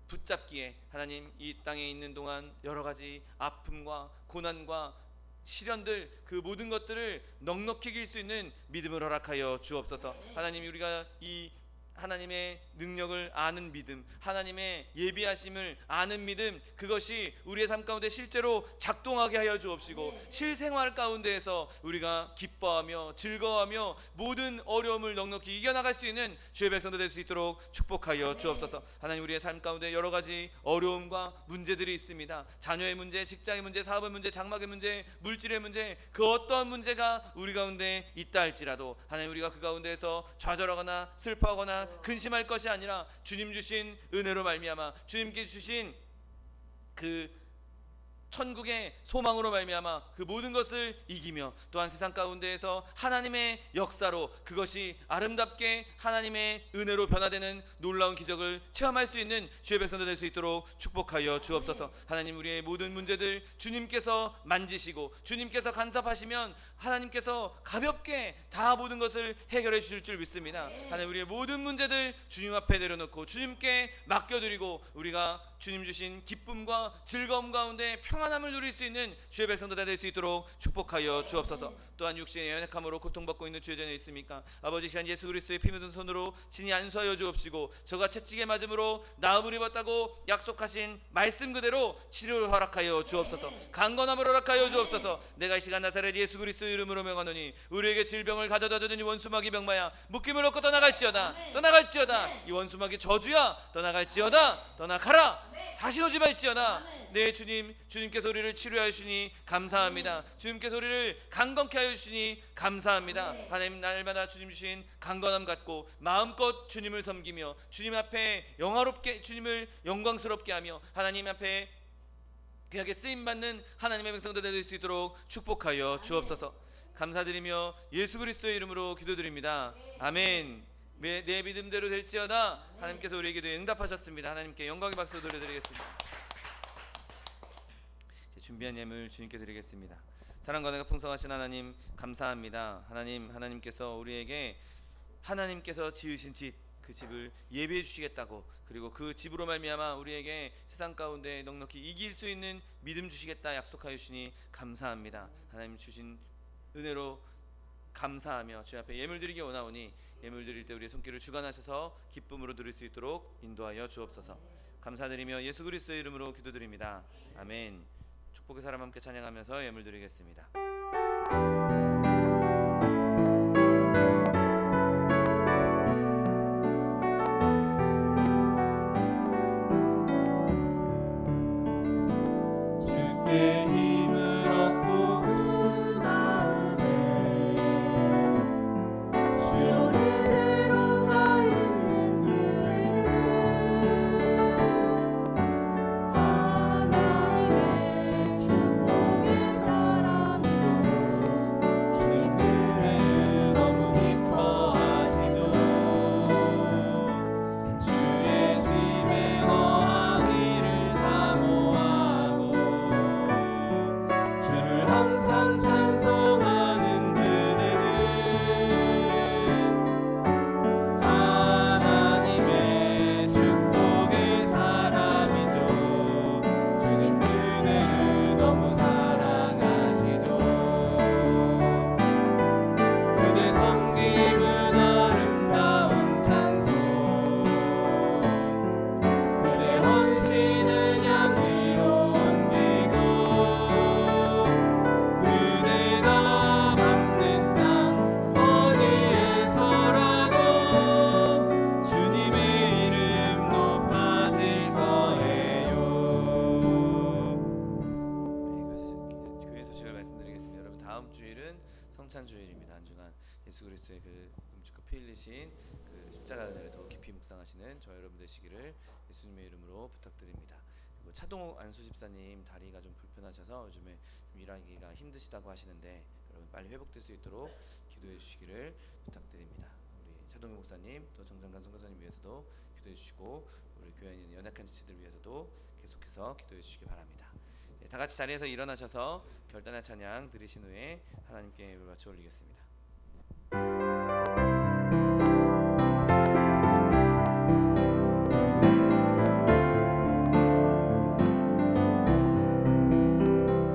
붙잡기에 하나님 이 땅에 있는 동안 여러 가지 아픔과 고난과 시련들 그 모든 것들을 넉넉히 이길 수 있는 믿음을 허락하여 주옵소서. 하나님 우리가 이 하나님의 능력을 아는 믿음, 하나님의 예비하심을 아는 믿음, 그것이 우리의 삶 가운데 실제로 작동하게 하여 주옵시고 실생활 가운데에서 우리가 기뻐하며 즐거워하며 모든 어려움을 넉넉히 이겨나갈 수 있는 주의 백성들 될 수 있도록 축복하여 주옵소서. 하나님 우리의 삶 가운데 여러 가지 어려움과 문제들이 있습니다. 자녀의 문제, 직장의 문제, 사업의 문제, 장막의 문제, 물질의 문제, 그 어떠한 문제가 우리 가운데 있다 할지라도 하나님 우리가 그 가운데에서 좌절하거나 슬퍼하거나 근심할 것이 아니라 주님 주신 은혜로 말미암아 주님께 주신 그 천국의 소망으로 말미암아 그 모든 것을 이기며 또한 세상 가운데에서 하나님의 역사로 그것이 아름답게 하나님의 은혜로 변화되는 놀라운 기적을 체험할 수 있는 주의 백성들 될 수 있도록 축복하여 주옵소서. 하나님 우리의 모든 문제들 주님께서 만지시고 주님께서 간섭하시면 하나님께서 가볍게 다 모든 것을 해결해 주실 줄 믿습니다. 하나님 우리의 모든 문제들 주님 앞에 내려놓고 주님께 맡겨드리고 우리가 주님 주신 기쁨과 즐거움 가운데 평안함을 누릴 수 있는 주의 백성들 될 수 있도록 축복하여 주옵소서. 또한 육신의 연약함으로 고통받고 있는 주의 자녀 있습니까? 아버지 시간 예수 그리스도의 피 묻은 손으로 친히 안수하여 주옵시고 저가 채찍에 맞음으로 나음을 입었다고 약속하신 말씀 그대로 치료를 허락하여 주옵소서. 강건함을 허락하여 주옵소서. 내가 이 시간 나사렛 예수 그리스도의 이름으로 명하노니 우리에게 질병을 가져다 주는 이 원수마귀 병마야 묶임을 얻고 떠나갈지어다. 떠나갈지어다. 이 원수마귀 저주야 떠나갈지어다. 떠나가라. 다시 오지 말지어다. 네 주님, 주님께서 우리를 치료하여 주시니 감사합니다. 주님께서 우리를 강건케 하여 주시니 감사합니다. 하나님 날마다 주님 주신 강건함 갖고 마음껏 주님을 섬기며 주님 앞에 영화롭게 주님을 영광스럽게 하며 하나님 앞에 귀하게 쓰임받는 하나님의 백성들 될 수 있도록 축복하여 주옵소서. 감사드리며 예수 그리스도의 이름으로 기도드립니다. 아멘. 내 믿음대로 될지어다. 하나님께서 우리의 기도에 응답하셨습니다. 하나님께 영광의 박수 돌려드리겠습니다. 준비한 예물 주님께 드리겠습니다. 사랑과 은혜가 풍성하신 하나님 감사합니다. 하나님께서 우리에게 하나님께서 지으신 집, 그 집을 예배해 주시겠다고, 그리고 그 집으로 말미암아 우리에게 세상 가운데 넉넉히 이길 수 있는 믿음 주시겠다 약속하여 주시니 감사합니다. 하나님 주신 은혜로 감사하며 주 앞에 예물 드리기 원하오니 예물 드릴 때 우리의 손길을 주관하셔서 기쁨으로 드릴 수 있도록 인도하여 주옵소서. 감사드리며 예수 그리스도의 이름으로 기도드립니다. 아멘. 축복의 사람 함께 찬양하면서 예물 드리겠습니다. 주께 힘을 얻고 그 마음에 시온으로 가 있는 그들은 하나님의 축복의 사람이죠. 주님 그들을 너무 기뻐하시죠. 주의 집에 거하기를 사모하고 주를 항상 찬송하는 그대는 하나님의 축복의 사람이죠. 주님 그대를 너무 사랑하시죠. 그대 섬김은 아름다운 찬송, 그대 헌신은 향기로운 기도, 그대가 밟는 땅 어디에서라도 주님의 이름 높아질 거예요. 교회 소식을 말씀드리겠습니다. 여러분, 다음 주일은 성찬 주일입니다. 한 주간 예수 그리스도의 그 음식과 피 흘리신 그 십자가 은혜를 더 깊이 묵상하시는 저 여러분 되시기를 예수님의 이름으로 부탁드립니다. 그리고 차동욱 안수 집사님 다리가 좀 불편하셔서 요즘에 좀 일하기가 힘드시다고 하시는데 여러분 빨리 회복될 수 있도록 기도해 주시기를 부탁드립니다. 우리 차동욱 목사님 또 정정관 선교사님 위해서도 기도해 주시고 우리 교회에 있는 연약한 지체들 위해서도 계속해서 기도해 주시기 바랍니다. 네, 다 같이 자리에서 일어나셔서 결단의 찬양 드리신 후에 하나님께 예물 바쳐 올리겠습니다.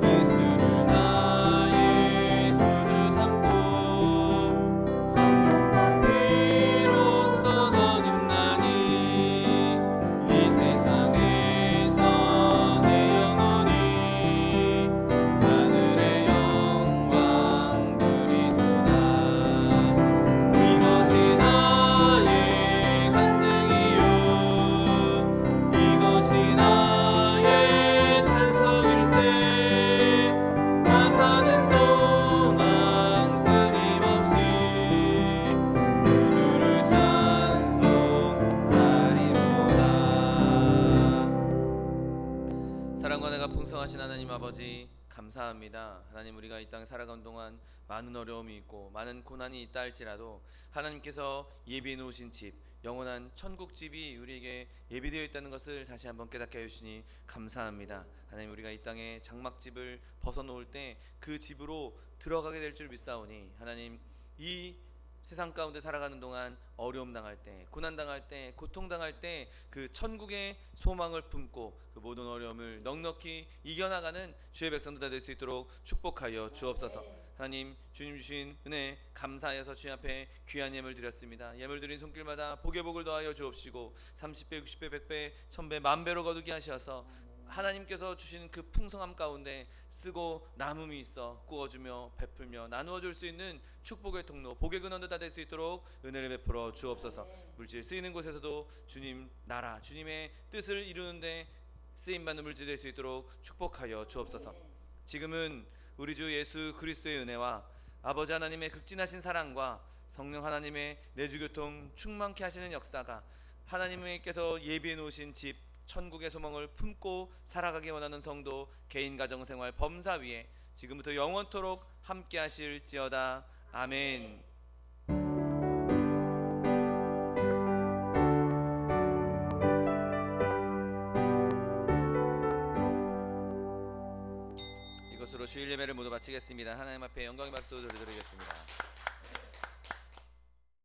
예수를 나의 구주 삼고 성령과 피로써 거듭나니 이 세상에서 내 영혼이 하늘의 영광 누리도다. 이것이 나의 간증이요 이것이 나의 찬송일세. 나 사는 동안 끊임없이 구주를 찬송하리로다. 사랑과 은혜가 풍성하신 하나님 아버지 감사합니다. 하나님, 우리가 이 땅에 살아가는 동안 많은 어려움이 있고 많은 고난이 있다 할지라도 하나님께서 예비해 놓으신 집, 영원한 천국집이 우리에게 예비되어 있다는 것을 다시 한번 깨닫게 하여 주시니 감사합니다. 하나님, 우리가 이 땅에 장막집을 벗어놓을 때 그 집으로 들어가게 될 줄 믿사오니 하나님, 이 세상 가운데 살아가는 동안 어려움 당할 때, 고난 당할 때, 고통 당할 때 그 천국의 소망을 품고 그 모든 어려움을 넉넉히 이겨나가는 주의 백성들 다 될 수 있도록 축복하여 주옵소서. 하나님, 주님 주신 은혜 감사해서 주님 앞에 귀한 예물 드렸습니다. 예물 드린 손길마다 복에 복을 더하여 주옵시고 30배, 60배, 100배, 1000배, 만배로 거두게 하셔서 하나님께서 주신 그 풍성함 가운데 쓰고 남음이 있어 구워주며 베풀며 나누어 줄 수 있는 축복의 통로, 복의 근원도 다 될 수 있도록 은혜를 베풀어 주옵소서. 물질 쓰이는 곳에서도 주님 나라, 주님의 뜻을 이루는데 쓰임받는 물질 될 수 있도록 축복하여 주옵소서. 지금은 우리 주 예수 그리스도의 은혜와 아버지 하나님의 극진하신 사랑과 성령 하나님의 내주교통 충만케 하시는 역사가 하나님께서 예비해 놓으신 집 천국의 소망을 품고 살아가기 원하는 성도 개인 가정생활 범사 위에 지금부터 영원토록 함께 하실지어다. 아멘. 이것으로 주일 예배를 모두 마치겠습니다. 하나님 앞에 영광의 박수 드리겠습니다.